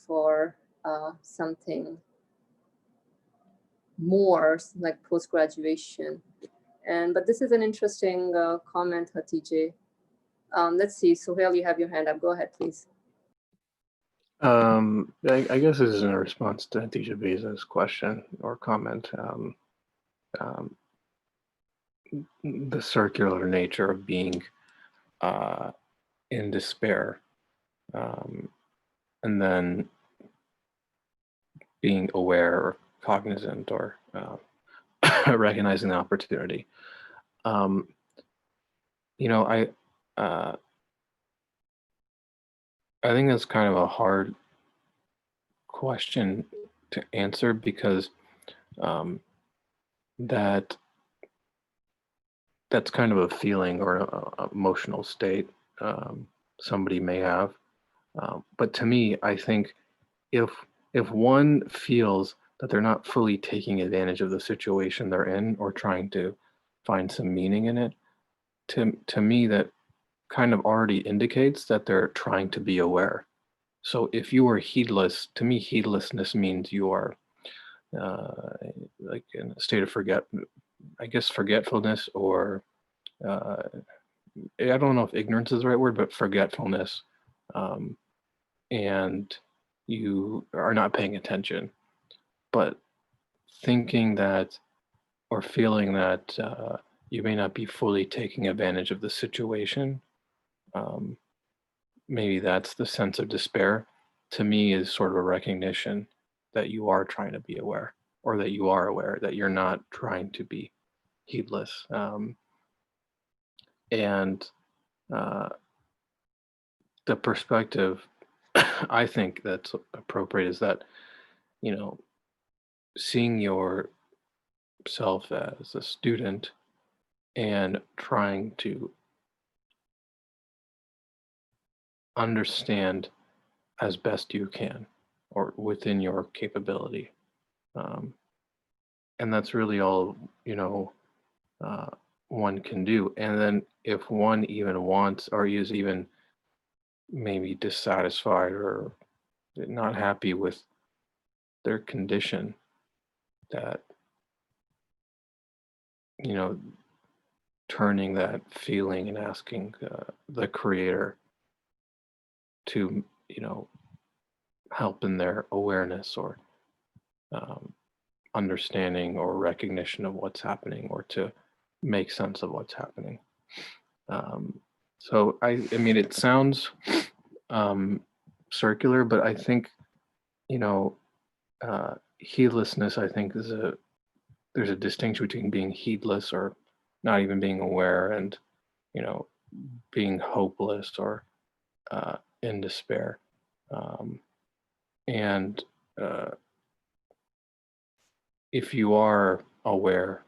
for something more, like post-graduation. But this is an interesting comment, Hatice. Let's see, Sohail, you have your hand up. Go ahead, please.
I guess this is in response to Hatice Beza's question or comment. The circular nature of being in despair, and then being aware or cognizant or recognizing the opportunity. You know, I think that's kind of a hard question to answer, because that's kind of a feeling or an emotional state somebody may have. But to me, I think if one feels that they're not fully taking advantage of the situation they're in or trying to find some meaning in it, to me that kind of already indicates that they're trying to be aware. So if you are heedless, to me, heedlessness means you are like in a state of forgetfulness, or I don't know if ignorance is the right word, but forgetfulness, and you are not paying attention. But thinking that or feeling that you may not be fully taking advantage of the situation, maybe that's the sense of despair, to me is sort of a recognition that you are trying to be aware, or that you are aware that you're not trying to be heedless. And the perspective I think that's appropriate is that, you know, seeing yourself as a student and trying to understand as best you can or within your capability. And that's really all, you know, one can do. And then if one even wants or is even maybe dissatisfied or not happy with their condition, that, you know, turning that feeling and asking the creator to, you know, help in their awareness or understanding or recognition of what's happening, or to make sense of what's happening. So I mean, it sounds circular, but I think, you know, heedlessness, I think there's a distinction between being heedless or not even being aware, and, you know, being hopeless or in despair. And if you are aware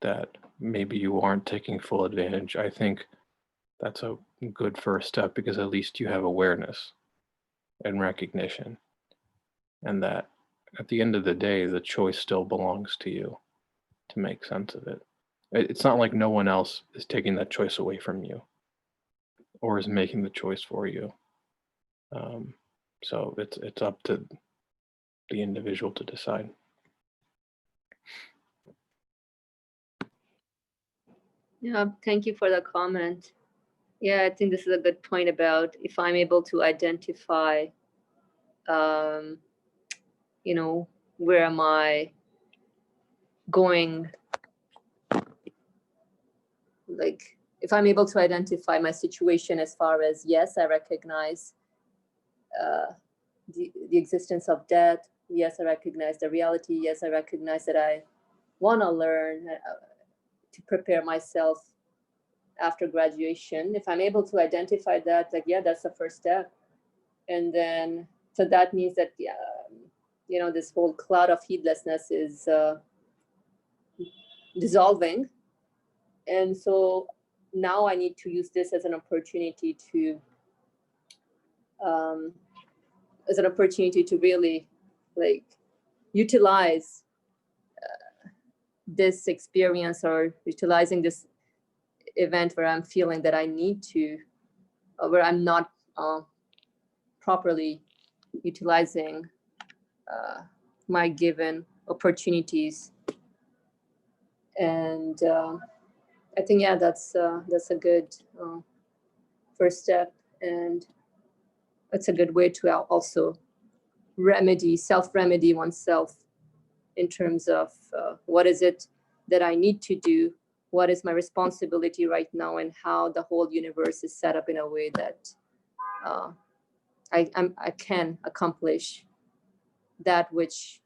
that maybe you aren't taking full advantage, I think that's a good first step, because at least you have awareness and recognition, and that at the end of the day, the choice still belongs to you to make sense of it. It's not like no one else is taking that choice away from you or is making the choice for you. So it's up to the individual to decide.
Yeah, thank you for the comment. Yeah, I think this is a good point about if I'm able to identify, you know, where am I going? Like, if I'm able to identify my situation as far as, yes, I recognize the existence of death. Yes, I recognize the reality. Yes, I recognize that I want to learn to prepare myself after graduation. If I'm able to identify that, like, yeah, that's the first step. And then, so that means that, you know, this whole cloud of heedlessness is dissolving. And so now I need to use this as an opportunity to, really, like, utilize this experience, or utilizing this event where I'm feeling that I need to, where I'm not properly utilizing my given opportunities. And I think, yeah, that's a good first step, and it's a good way to also self-remedy oneself in terms of what is it that I need to do, what is my responsibility right now, and how the whole universe is set up in a way that I can accomplish that which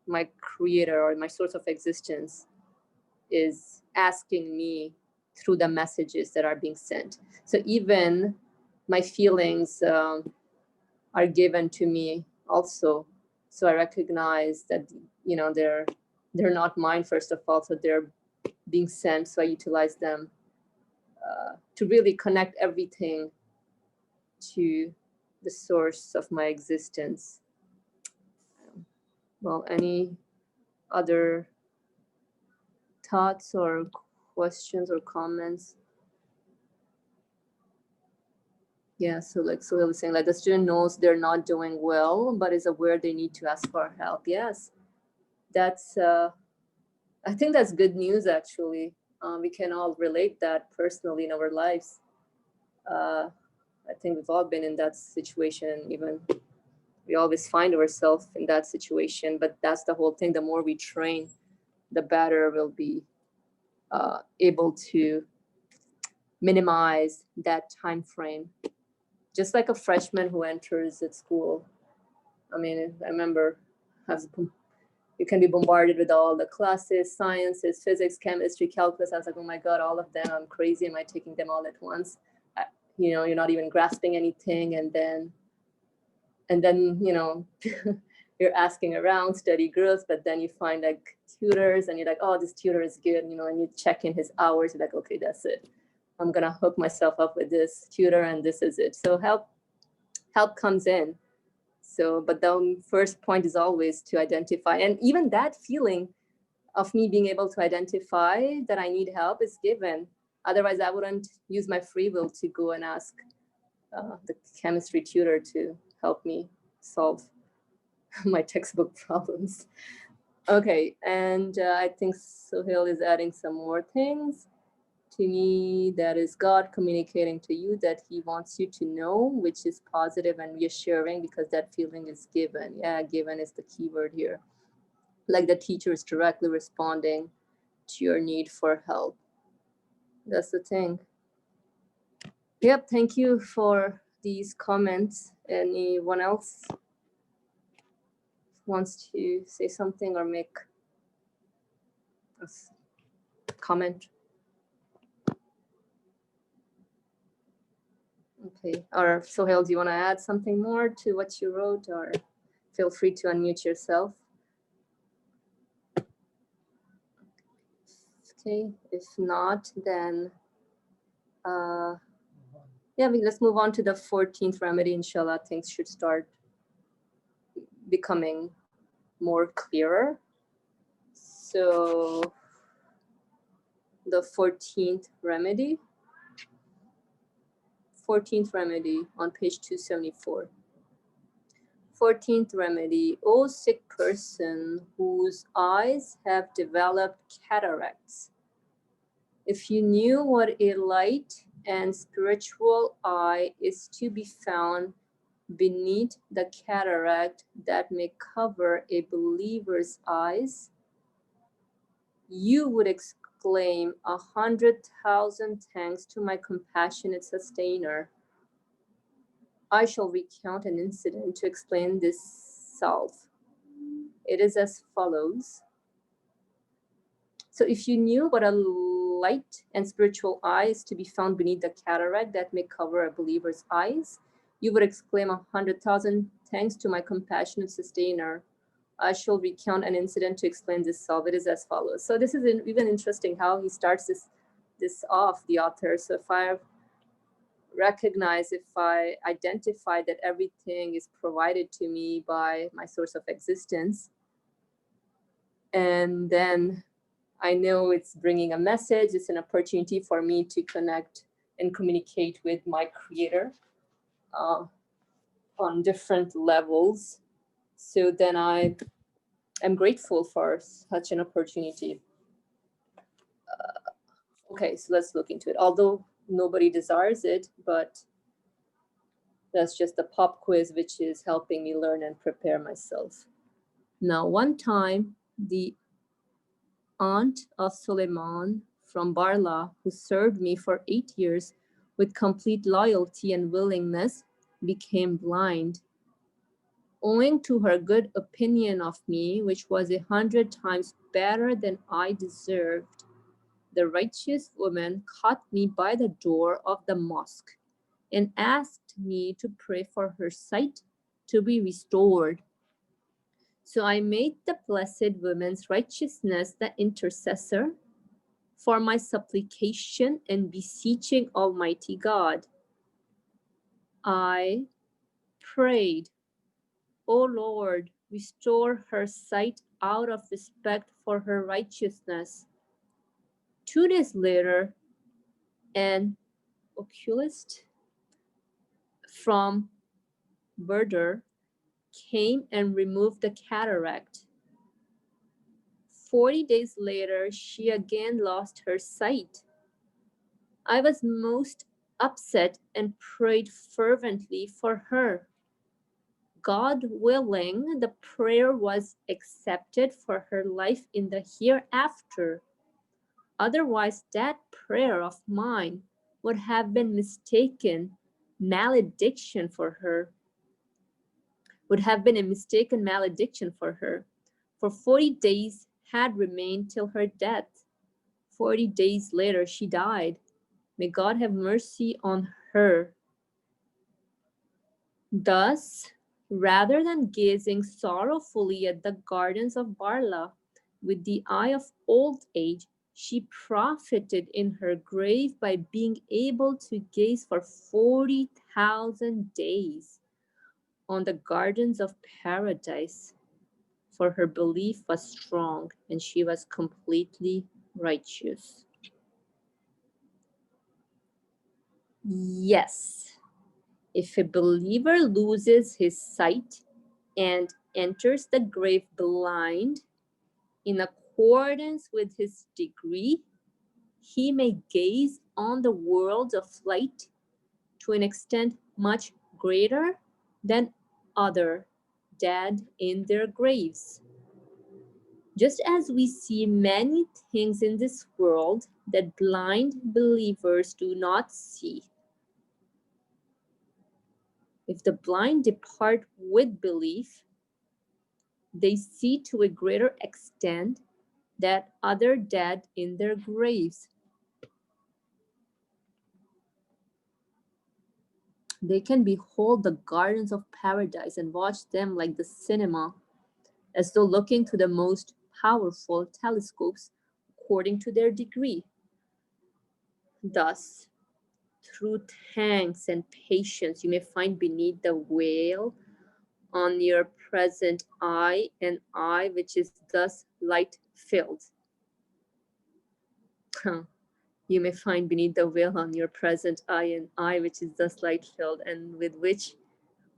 my creator or my source of existence is asking me through the messages that are being sent. So even my feelings are given to me also. So I recognize that, you know, they're not mine, first of all, so they're being sent. So I utilize them to really connect everything to the source of my existence. Well, any other thoughts or questions or comments? Yeah, so like Sohail was saying, like the student knows they're not doing well, but is aware they need to ask for help. Yes, that's, I think that's good news, actually. We can all relate that personally in our lives. I think we've all been in that situation, even we always find ourselves in that situation, but that's the whole thing. The more we train, the better we'll be able to minimize that time frame. Just like a freshman who enters at school. I mean, I remember you can be bombarded with all the classes, sciences, physics, chemistry, calculus. I was like, oh my God, all of them, I'm crazy. Am I taking them all at once? You know, you're not even grasping anything. And then, you know, you're asking around, study groups, but then you find like tutors and you're like, oh, this tutor is good, you know, and you check in his hours. You're like, okay, that's it. I'm going to hook myself up with this tutor and this is it. So help comes in. So, but the first point is always to identify, and even that feeling of me being able to identify that I need help is given. Otherwise, I wouldn't use my free will to go and ask the chemistry tutor to help me solve my textbook problems. Okay, and I think Sohail is adding some more things. To me, that is God communicating to you that he wants you to know, which is positive and reassuring because that feeling is given. Yeah, given is the key word here. Like the teacher is directly responding to your need for help. That's the thing. Yep, thank you for these comments. Anyone else wants to say something or make a comment? Okay, or Sohail, do you want to add something more to what you wrote, or feel free to unmute yourself? Okay, if not, then yeah, let's move on to the 14th remedy. Inshallah, things should start becoming more clearer. So the 14th remedy on page 274. 14th remedy, O sick person whose eyes have developed cataracts, if you knew what a light and spiritual eye is to be found beneath the cataract that may cover a believer's eyes, you would exclaim 100,000 thanks to my compassionate sustainer. I shall recount an incident to explain this salve. It is as follows. So if you knew what a light and spiritual eye is to be found beneath the cataract that may cover a believer's eyes, you would exclaim 100,000 thanks to my compassionate sustainer. I shall recount an incident to explain this salve. It is as follows. So this is even interesting how he starts this off, the author. So if I identify that everything is provided to me by my source of existence, and then I know it's bringing a message. It's an opportunity for me to connect and communicate with my creator on different levels. So then I am grateful for such an opportunity. Okay, so let's look into it. Although nobody desires it, but that's just a pop quiz, which is helping me learn and prepare myself. Now, one time, the aunt of Suleiman from Barla, who served me for 8 years with complete loyalty and willingness, became blind. Owing to her good opinion of me, which was 100 times better than I deserved, the righteous woman caught me by the door of the mosque and asked me to pray for her sight to be restored. So I made the Blessed Woman's righteousness the intercessor for my supplication and beseeching Almighty God. I prayed, O Lord, restore her sight out of respect for her righteousness. 2 days later, an oculist from Burdur came and removed the cataract. 40 days later, she again lost her sight. I was most upset and prayed fervently for her. God willing, the prayer was accepted for her life in the hereafter. Otherwise, that prayer of mine would have been mistaken malediction for her. Would have been a mistaken malediction for her. For 40 days had remained till her death. 40 days later, she died. May God have mercy on her. Thus, rather than gazing sorrowfully at the gardens of Barla with the eye of old age, she profited in her grave by being able to gaze for 40,000 days on the gardens of paradise, for her belief was strong and she was completely righteous. Yes, if a believer loses his sight and enters the grave blind, in accordance with his degree, he may gaze on the world of light to an extent much greater than other dead in their graves. Just as we see many things in this world that blind believers do not see, if the blind depart with belief, they see to a greater extent that other dead in their graves. They can behold the gardens of paradise and watch them like the cinema, as though looking to the most powerful telescopes according to their degree. Thus, through thanks and patience, you may find beneath the veil on your present eye an eye which is thus light-filled. You may find beneath the veil on your present eye an eye which is thus light-filled, and with which,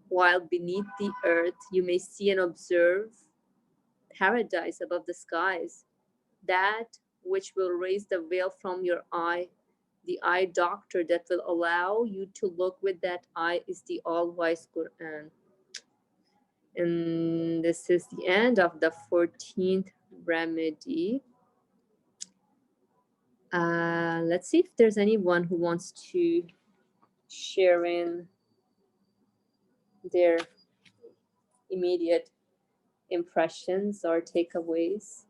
while beneath the earth, you may see and observe paradise above the skies. That which will raise the veil from your eye, the eye doctor that will allow you to look with that eye, is the all-wise Quran. And this is the end of the 14th remedy. Let's see if there's anyone who wants to share in their immediate impressions or takeaways.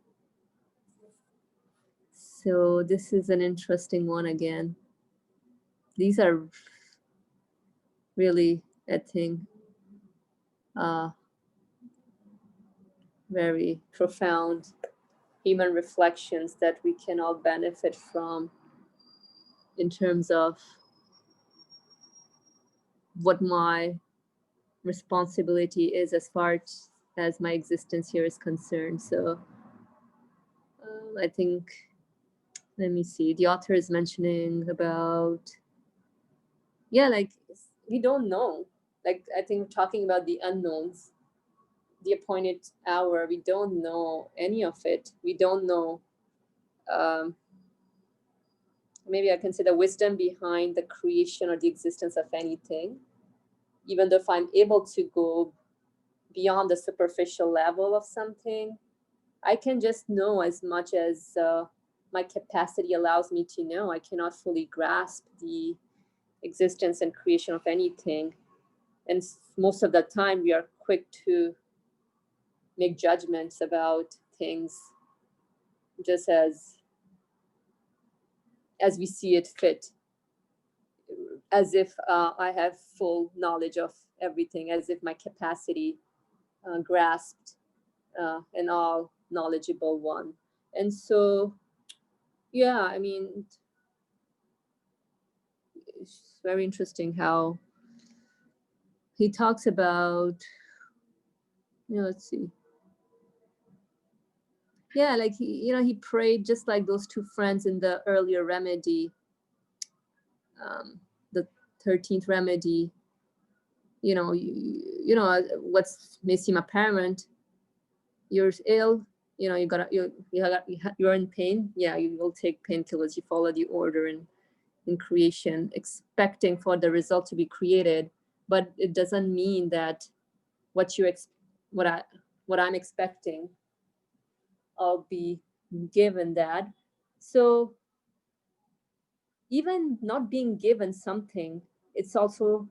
So this is an interesting one again. These are really, I think, very profound human reflections that we can all benefit from in terms of what my responsibility is as far as my existence here is concerned. So I think, let me see, the author is mentioning about, yeah, like we don't know. Like I think talking about the unknowns, the appointed hour, we don't know any of it. We don't know. Maybe I can say the wisdom behind the creation or the existence of anything, even though if I'm able to go beyond the superficial level of something, I can just know as much as my capacity allows me to know. I cannot fully grasp the existence and creation of anything. And most of the time we are quick to make judgments about things just as we see it fit, as if I have full knowledge of everything, as if my capacity grasped an all knowledgeable one. And so, yeah, I mean, it's very interesting how he talks about, let's see. Yeah, like he prayed just like those two friends in the earlier remedy, the 13th remedy. You know what's may seem apparent. You're ill. You're in pain. Yeah, you will take painkillers. You follow the order in creation, expecting for the result to be created, but it doesn't mean that what I'm expecting, I'll be given that. So even not being given something, it's also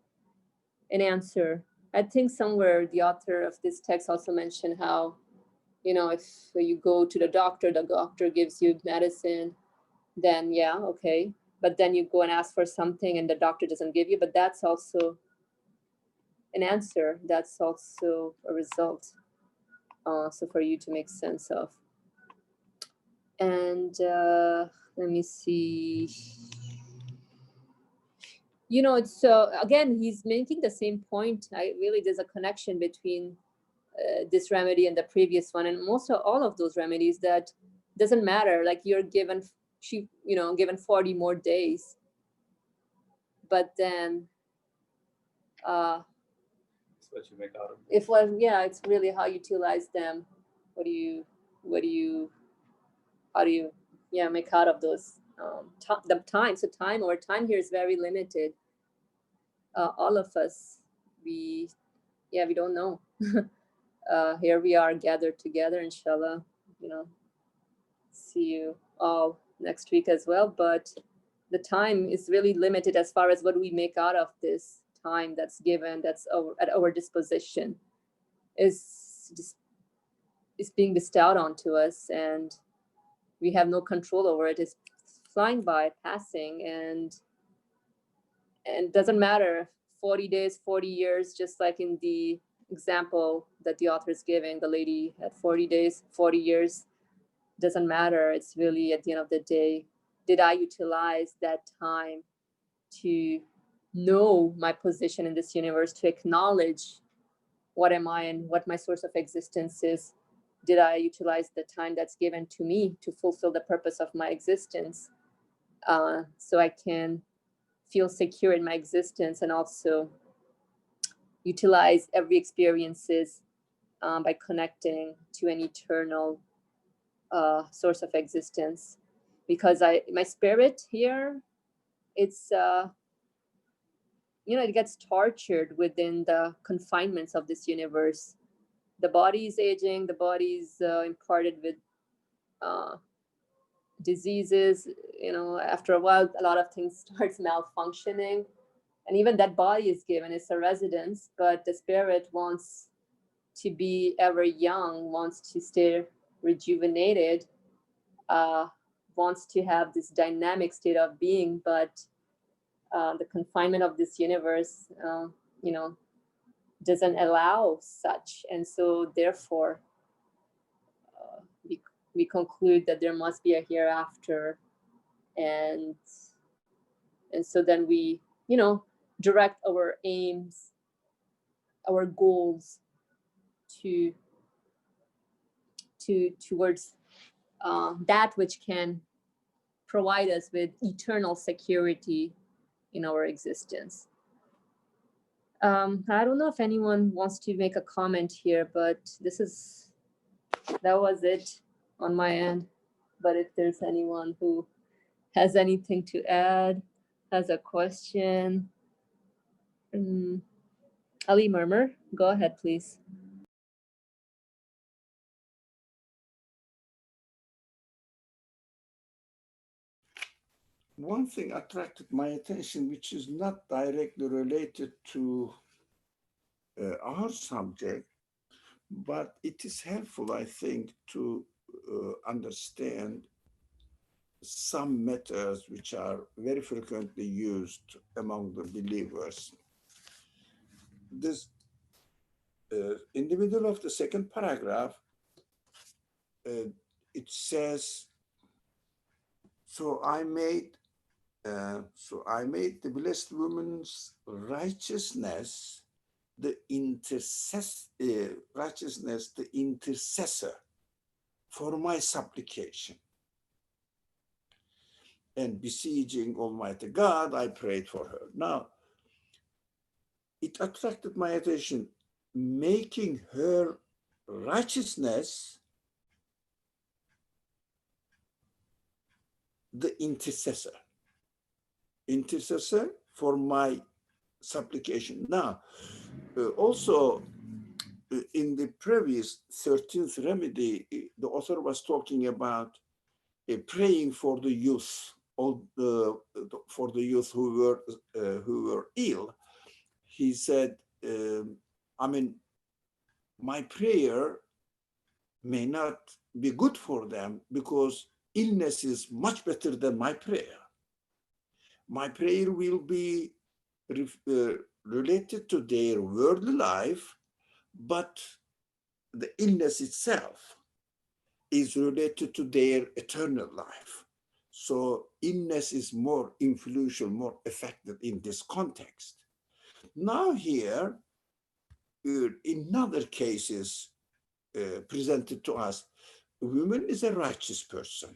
an answer. I think somewhere the author of this text also mentioned how, if you go to the doctor gives you medicine, then yeah, okay. But then you go and ask for something and the doctor doesn't give you, but that's also an answer. That's also a result. So for you to make sense of. And let me see. It's again, he's making the same point. There's a connection between this remedy and the previous one, and most of all of those remedies, that doesn't matter. Like you're given 40 more days, but then
it's what you make out of
it. It's really how you utilize them. How do you make out of those the time? So time here is very limited. All of us, we don't know. Here we are gathered together, inshallah. See you all next week as well, but the time is really limited as far as what we make out of this time that's given, that's at our disposition, is being bestowed onto us, and we have no control over it. It's flying by, passing, and doesn't matter 40 days, 40 years, just like in the example that the author is giving. The lady had 40 days, 40 years, doesn't matter. It's really, at the end of the day, did I utilize that time to know my position in this universe, to acknowledge what am I and what my source of existence is? Did I utilize the time that's given to me to fulfill the purpose of my existence, so I can feel secure in my existence, and also utilize every experiences by connecting to an eternal source of existence? Because my spirit here, it's it gets tortured within the confinements of this universe. The body is aging, the body is imparted with diseases. After a while, a lot of things starts malfunctioning, and even that body is given, it's a residence, but the spirit wants to be ever young, wants to stay rejuvenated, wants to have this dynamic state of being, but the confinement of this universe, doesn't allow such. And so therefore, we conclude that there must be a hereafter. And so then we, direct our aims, our goals towards that which can provide us with eternal security in our existence. I don't know if anyone wants to make a comment here, but that was it on my end. But if there's anyone who has anything to add, has a question, Ali Murmur, go ahead, please.
One thing attracted my attention, which is not directly related to our subject, but it is helpful, I think, to understand some methods which are very frequently used among the believers. This, in the middle of the second paragraph, it says, so I made the blessed woman's righteousness the intercessor for my supplication. And besieging Almighty God, I prayed for her. Now, it attracted my attention, making her righteousness the intercessor for my supplication. Now, also in the previous 13th remedy, the author was talking about praying for the youth, for the youth who were ill. He said, I mean, my prayer may not be good for them because illness is much better than my prayer. My prayer will be related to their worldly life, but the illness itself is related to their eternal life. So illness is more influential, more effective in this context. Now here, in other cases presented to us, a woman is a righteous person,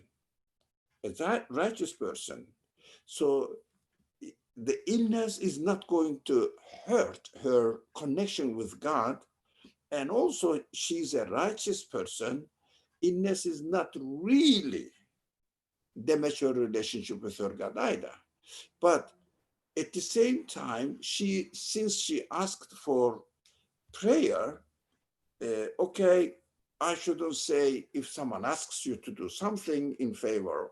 So the illness is not going to hurt her connection with God. And also she's a righteous person. Illness is not really damage her relationship with her God either. But at the same time, since she asked for prayer, okay, I shouldn't say if someone asks you to do something in favor,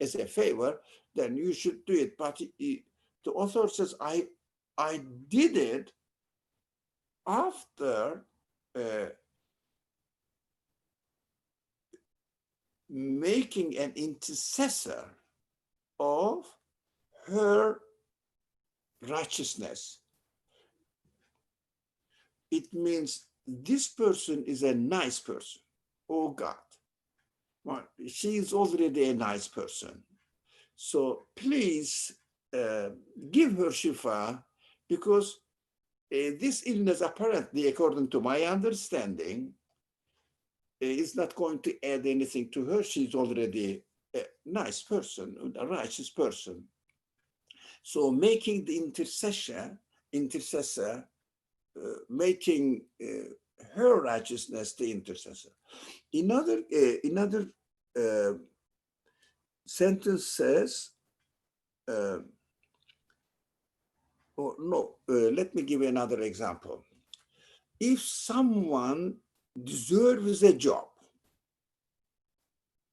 as a favor, then you should do it. But the author says, I did it after making an intercessor of her righteousness. It means this person is a nice person. Oh God, well, she is already a nice person. So please give her shifa, because this illness apparently, according to my understanding, is not going to add anything to her. She's already a nice person, a righteous person. So making the intercessor, making her righteousness the intercessor. Another sentence says, let me give you another example. If someone deserves a job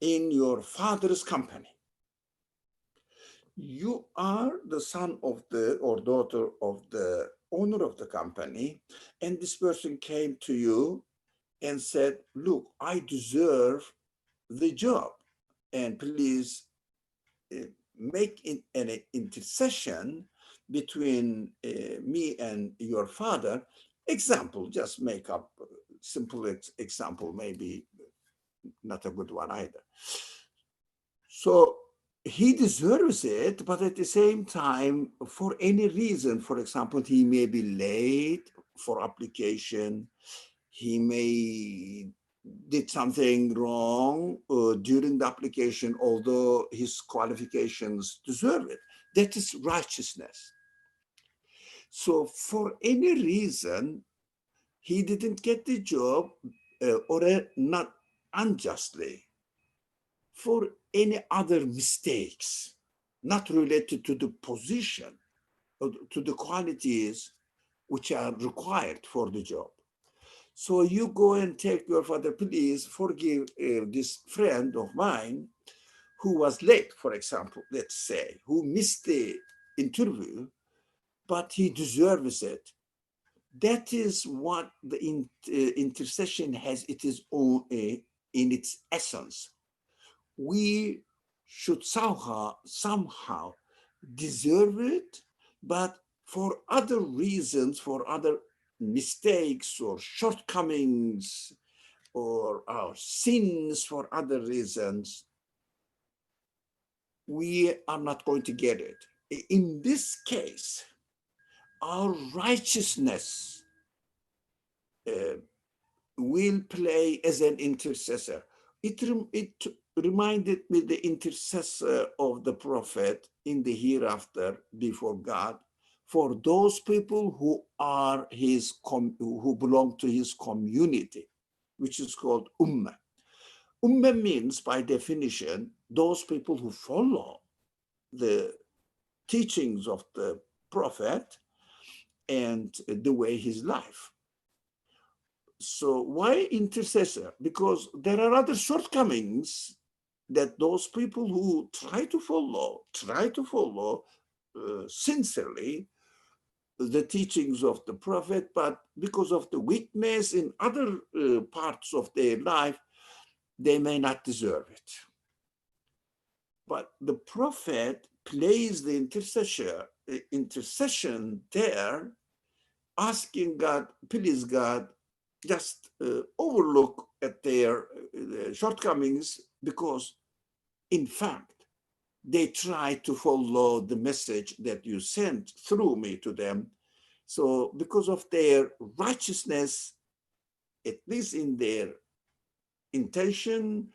in your father's company, you are the son of or daughter of the owner of the company, and this person came to you and said, look, I deserve the job, and please make an intercession between me and your father. Example, just make up simple example, maybe not a good one either. So he deserves it, but at the same time, for any reason, for example, he may be late for application, he may did something wrong during the application, although his qualifications deserve it. That is righteousness. So for any reason, he didn't get the job not unjustly, for any other mistakes, not related to the position or to the qualities which are required for the job. So you go and take your father, please forgive this friend of mine who was late, for example, let's say, who missed the interview, but he deserves it. That is what the intercession has it is own, in its essence. We should somehow deserve it, but for other reasons, for other mistakes or shortcomings or our sins for other reasons, we are not going to get it. In this case, our righteousness will play as an intercessor. It reminded me the intercessor of the prophet in the hereafter before God for those people who are who belong to his community, which is called ummah. Ummah means, by definition, those people who follow the teachings of the prophet and the way his life. So why intercessor? Because there are other shortcomings that those people who try to follow sincerely the teachings of the prophet, but because of the weakness in other parts of their life, they may not deserve it. But the prophet plays the intercession there, asking God, please God, just overlook at their shortcomings, because in fact, they try to follow the message that you sent through me to them. So because of their righteousness, at least in their intention,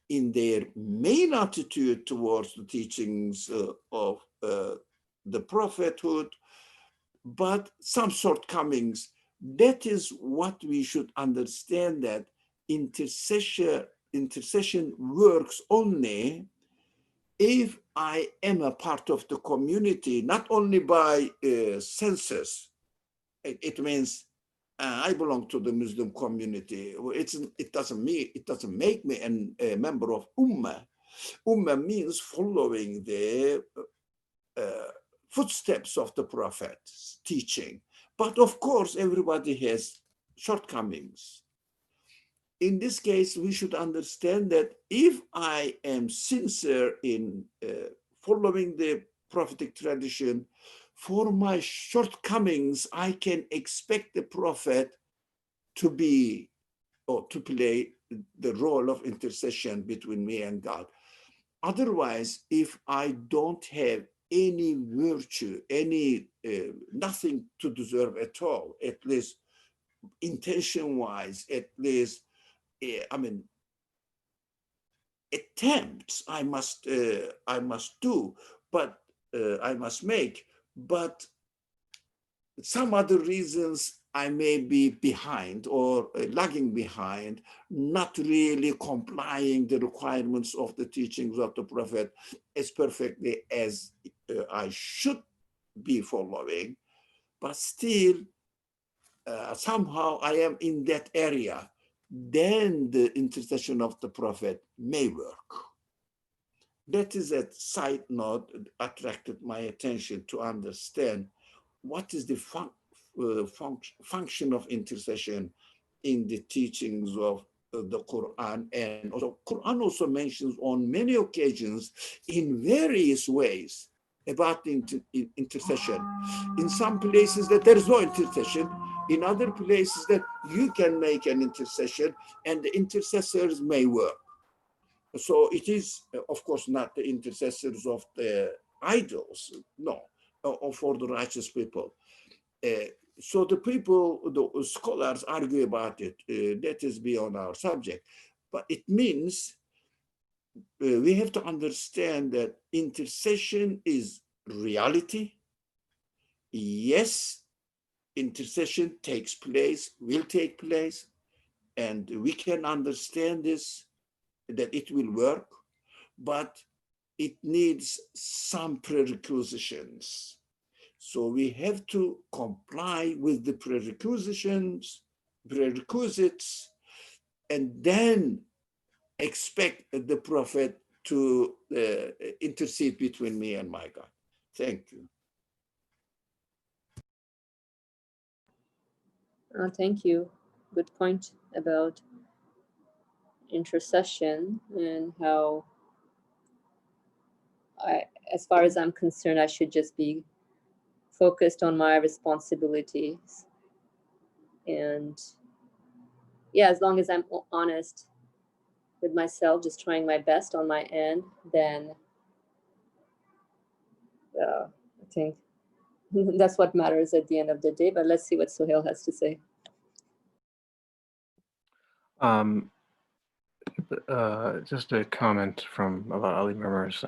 in their main attitude towards the teachings of the prophethood, but some shortcomings, that is what we should understand, that intercession works only if I am a part of the community, not only by census. It means I belong to the Muslim community. It doesn't make me a member of Ummah. Ummah means following the footsteps of the Prophet's teaching. But of course, everybody has shortcomings. In this case, we should understand that if I am sincere in following the prophetic tradition, for my shortcomings, I can expect the prophet to be or to play the role of intercession between me and God. Otherwise, if I don't have any virtue, nothing to deserve at all, at least intention-wise, at least, attempts I must do, but I must make, but some other reasons I may be behind or lagging behind, not really complying the requirements of the teachings of the prophet as perfectly as I should be following, but still somehow I am in that area, then the intercession of the prophet may work. That is a side note that attracted my attention to understand what is the function of intercession in the teachings of the Quran. And also, Quran also mentions on many occasions in various ways about the intercession. In some places that there is no intercession, in other places that you can make an intercession and the intercessors may work. So it is, of course, not the intercessors of the idols, no, or for the righteous people. so the people, the scholars argue about it. That is beyond our subject. But it means we have to understand that intercession is reality. Yes, intercession takes place, will take place, and we can understand this, that it will work, but it needs some prerequisites. So we have to comply with the prerequisites, and then expect the prophet to intercede between me and my God. Thank you.
Thank you. Good point about intercession and how as far as I'm concerned, I should just be focused on my responsibilities. And yeah, as long as I'm honest with myself, just trying my best on my end, then I think that's what matters at the end of the day. But let's see what Sohail has to say.
Just a comment from about Ali Mimr's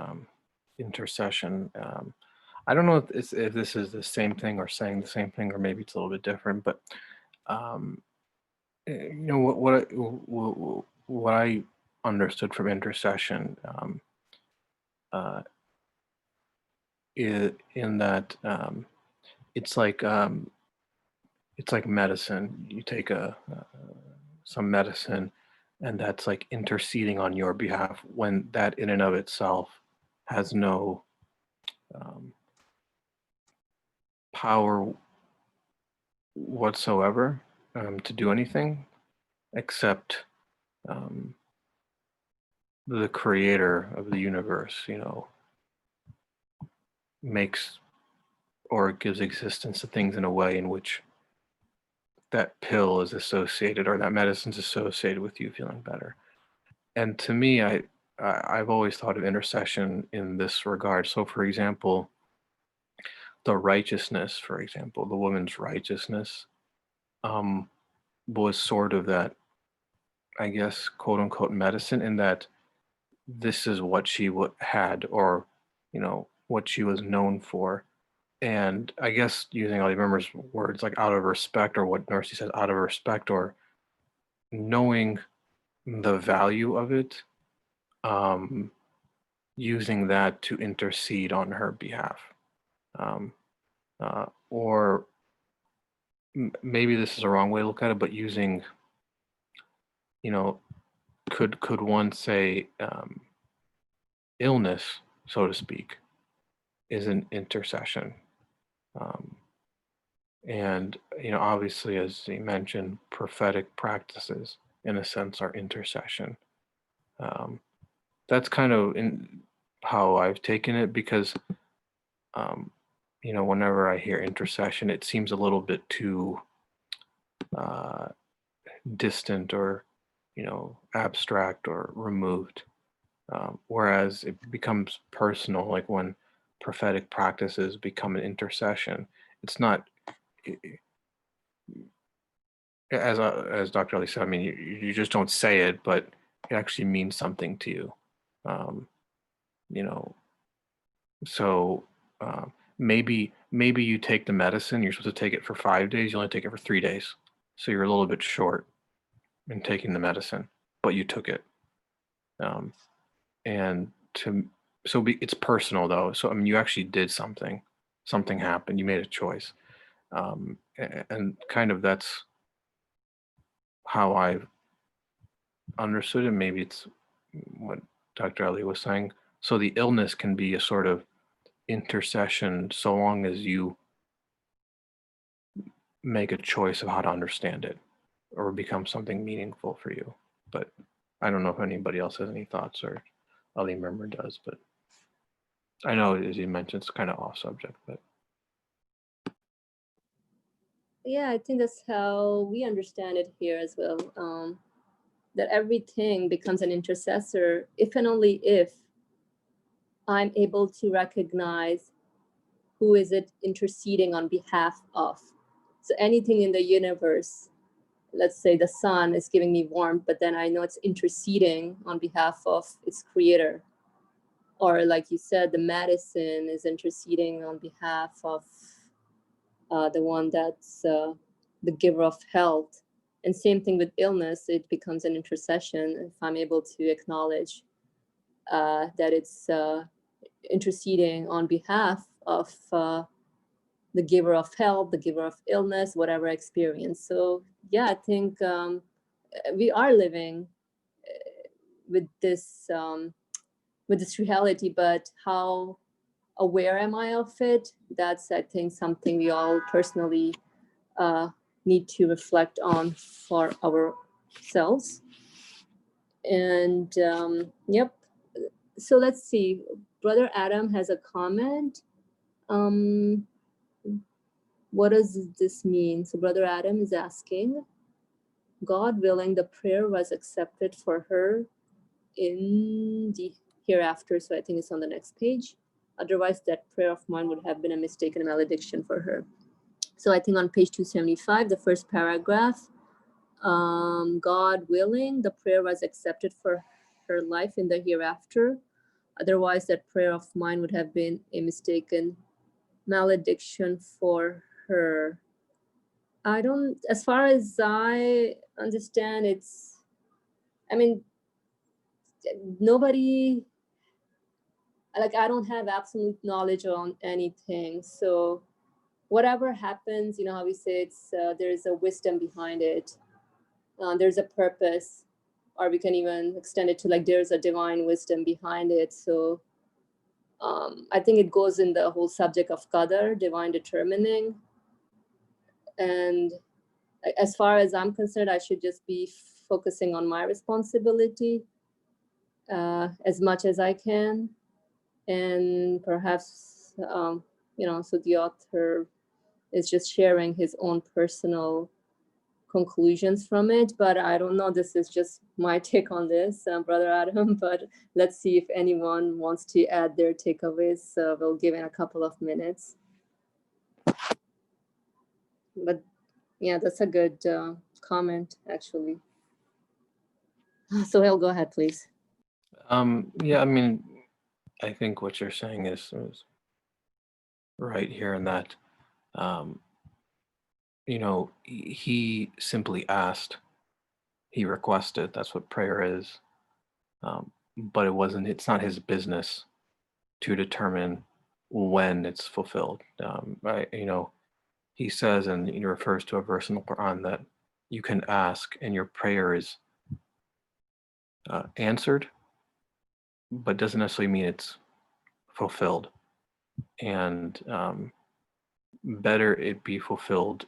intercession. I don't know if this is the same thing or saying the same thing, or maybe it's a little bit different. But you know what I understood from intercession in that it's like medicine. You take some medicine, and that's like interceding on your behalf, when that in and of itself has no power whatsoever to do anything except the creator of the universe, you know, makes or gives existence to things in a way in which that pill is associated, or that medicine's associated with you feeling better. And to me, I've always thought of intercession in this regard. So for example, the righteousness, for example, the woman's righteousness was sort of that, I guess, quote unquote medicine, in that this is what she had, or, you know, what she was known for. And I guess using Ali Mimr's words, like out of respect, or what Narcy says, out of respect, or knowing the value of it, using that to intercede on her behalf. Or maybe this is a wrong way to look at it, but using, you know, could one say illness, so to speak, is an intercession. And, you know, obviously, as he mentioned, prophetic practices, in a sense, are intercession. That's kind of how I've taken it, because, you know, whenever I hear intercession, it seems a little bit too distant, or, you know, abstract or removed. Whereas it becomes personal, like when prophetic practices become an intercession. It's not, as Dr. Ali said, I mean, you just don't say it, but it actually means something to you. You know, so maybe you take the medicine, you're supposed to take it for 5 days, you only take it for 3 days. So you're a little bit short in taking the medicine, but you took it. And it's personal though. So I mean, you actually did something happened, you made a choice. And kind of that's how I've understood it. Maybe it's what Dr. Ali was saying. So the illness can be a sort of intercession, so long as you make a choice of how to understand it, or become something meaningful for you. But I don't know if anybody else has any thoughts, or Ali Mimr does, but I know, as you mentioned, it's kind of off subject, but.
Yeah, I think that's how we understand it here as well. That everything becomes an intercessor if and only if I'm able to recognize who is it interceding on behalf of. So anything in the universe, let's say the sun is giving me warmth, but then I know it's interceding on behalf of its creator. Or like you said, the medicine is interceding on behalf of the one that's the giver of health. And same thing with illness, it becomes an intercession if I'm able to acknowledge that it's interceding on behalf of the giver of health, the giver of illness, whatever experience. So yeah, I think we are living with this reality, but how aware am I of it? That's, I think, something we all personally need to reflect on for ourselves. And yep. So let's see. Brother Adam has a comment. What does this mean? So Brother Adam is asking, God willing, the prayer was accepted for her in the hereafter. So I think it's on the next page. Otherwise, that prayer of mine would have been a mistaken malediction for her. So I think on page 275, the first paragraph, God willing, the prayer was accepted for her life in the hereafter. Otherwise, that prayer of mine would have been a mistaken malediction for her. I don't, as far as I understand, it's, I mean, nobody, like, I don't have absolute knowledge on anything. So whatever happens, you know how we say it's, there's a wisdom behind it. There's a purpose, or we can even extend it to like, there's a divine wisdom behind it. So I think it goes in the whole subject of qadar, divine determining. And as far as I'm concerned, I should just be focusing on my responsibility as much as I can. And perhaps, you know, so the author is just sharing his own personal conclusions from it, but I don't know, this is just my take on this, Brother Adam, but let's see if anyone wants to add their takeaways. We'll give it a couple of minutes. But yeah, that's a good comment, actually. So I'll go ahead, please.
Yeah, I mean, I think what you're saying is right here in that, you know, he simply asked, he requested, that's what prayer is. But it's not his business to determine when it's fulfilled. You know, he says, and he refers to a verse in the Quran that you can ask and your prayer is answered, but doesn't necessarily mean it's fulfilled. And better it be fulfilled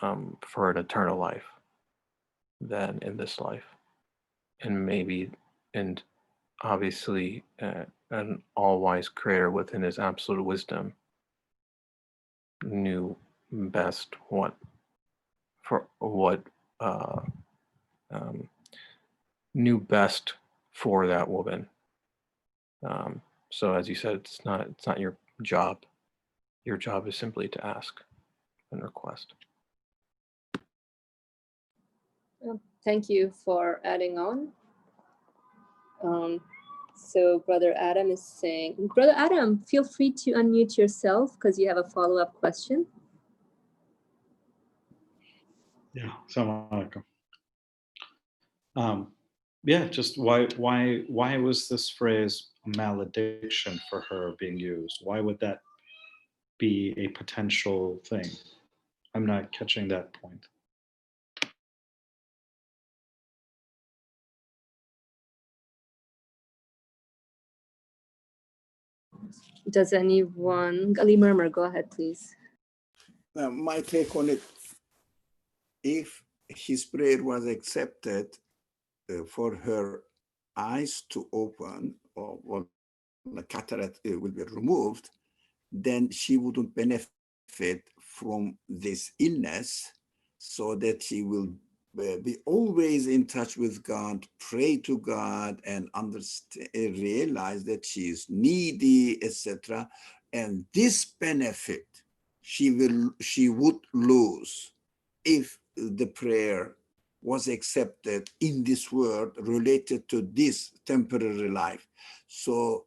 for an eternal life than in this life. And maybe, and obviously, an all-wise creator within his absolute wisdom knew best knew best for that woman. So as you said, it's not your job. Your job is simply to ask and request.
Thank you for adding on. So Brother Adam is saying, Brother Adam, feel free to unmute yourself because you have a follow-up question.
Yeah, assalamu alaikum. Yeah, just why was this phrase malediction for her being used? Why would that be a potential thing? I'm not catching that point.
Does anyone, Ali Murmur, go ahead, please.
My take on it, if his prayer was accepted for her eyes to open, or the cataract will be removed, then she wouldn't benefit from this illness, so that she will be always in touch with God, pray to God, and understand, realize that she is needy, etc. And this benefit she would lose if the prayer was accepted in this world related to this temporary life. So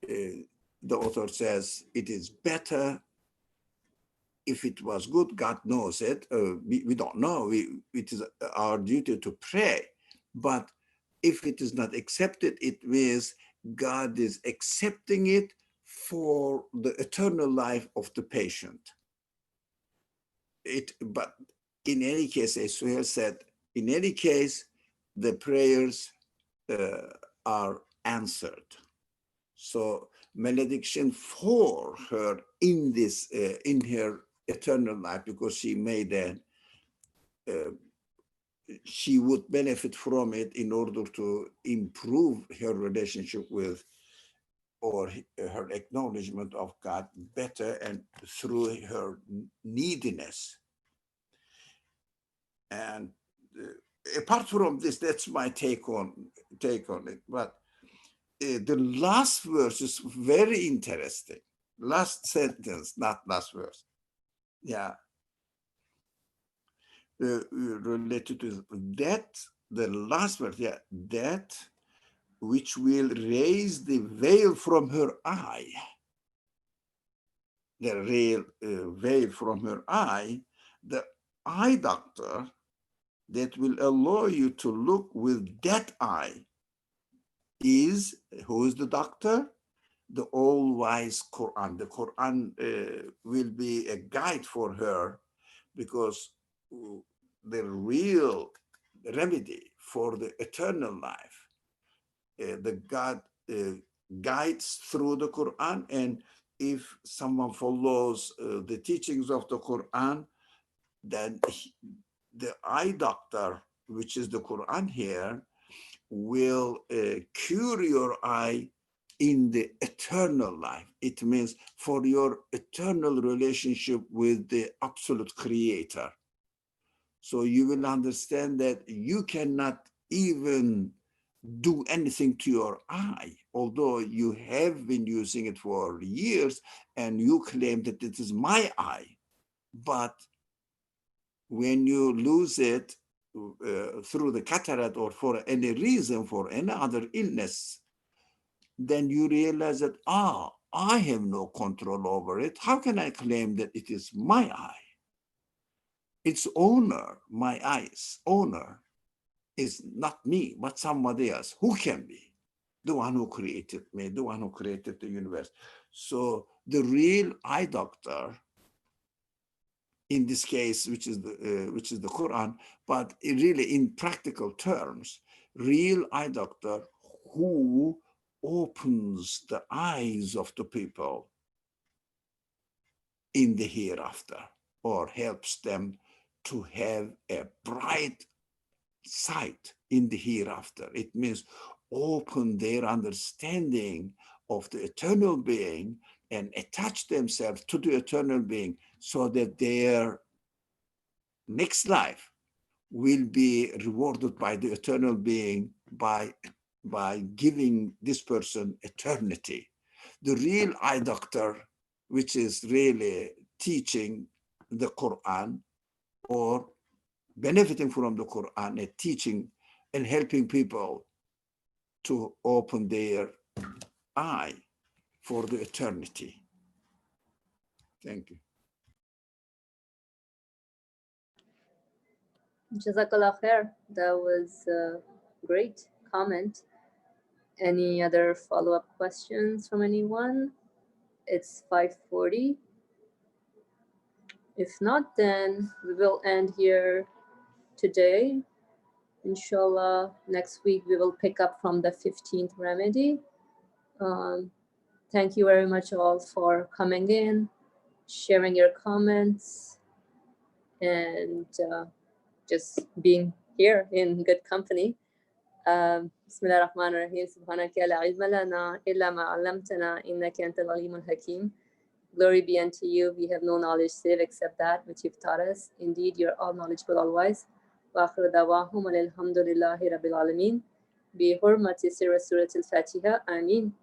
the author says it is better. If it was good, God knows it. We don't know. It is our duty to pray. But if it is not accepted, it means God is accepting it for the eternal life of the patient. But in any case, as Suhail said, in any case, the prayers are answered. So malediction for her in this, in her eternal life, because she made she would benefit from it in order to improve her relationship with, or her acknowledgement of God better, and through her neediness. And apart from this, that's my take on it. But the last verse is very interesting. Last sentence, not last verse. Yeah. Related to that, the last verse, yeah, that which will raise the veil from her eye. The real veil from her eye, the eye doctor that will allow you to look with that eye is, who is the doctor? The all-wise Quran. The Quran will be a guide for her, because the real remedy for the eternal life, the God guides through the Quran. And if someone follows the teachings of the Quran, then the eye doctor, which is the Quran here, will cure your eye in the eternal life. It means for your eternal relationship with the absolute creator. So you will understand that you cannot even do anything to your eye, although you have been using it for years and you claim that it is my eye. But when you lose it through the cataract, or for any reason, for any other illness, then you realize that, I have no control over it. How can I claim that it is my eye? Its owner, my eye's owner, is not me, but somebody else. Who can be? The one who created me, the one who created the universe. So the real eye doctor, in this case, which is the Quran, but really in practical terms, real eye doctor who opens the eyes of the people in the hereafter, or helps them to have a bright sight in the hereafter. It means open their understanding of the eternal being and attach themselves to the eternal being, so that their next life will be rewarded by the eternal being by giving this person eternity. The real eye doctor, which is really teaching the Quran, or benefiting from the Quran and teaching and helping people to open their eye for the eternity. Thank you.
Jazakallah khair. That was a great comment. Any other follow-up questions from anyone? It's 5:40. If not, then we will end here today. Inshallah, next week we will pick up from the 15th remedy. Thank you very much all for coming in, sharing your comments, and just being here in good company. بسم الله الرحمن الرحيم سبحانك لا علم لنا إلا ما علمتنا إنك أنت العليم الحكيم. Glory be unto you. We have no knowledge save except that which you've taught us. Indeed, you're all knowledgeable, all wise. وآخر دعواهم الحمد لله رب العالمين. بحرمة سورة الفاتحة. آمين.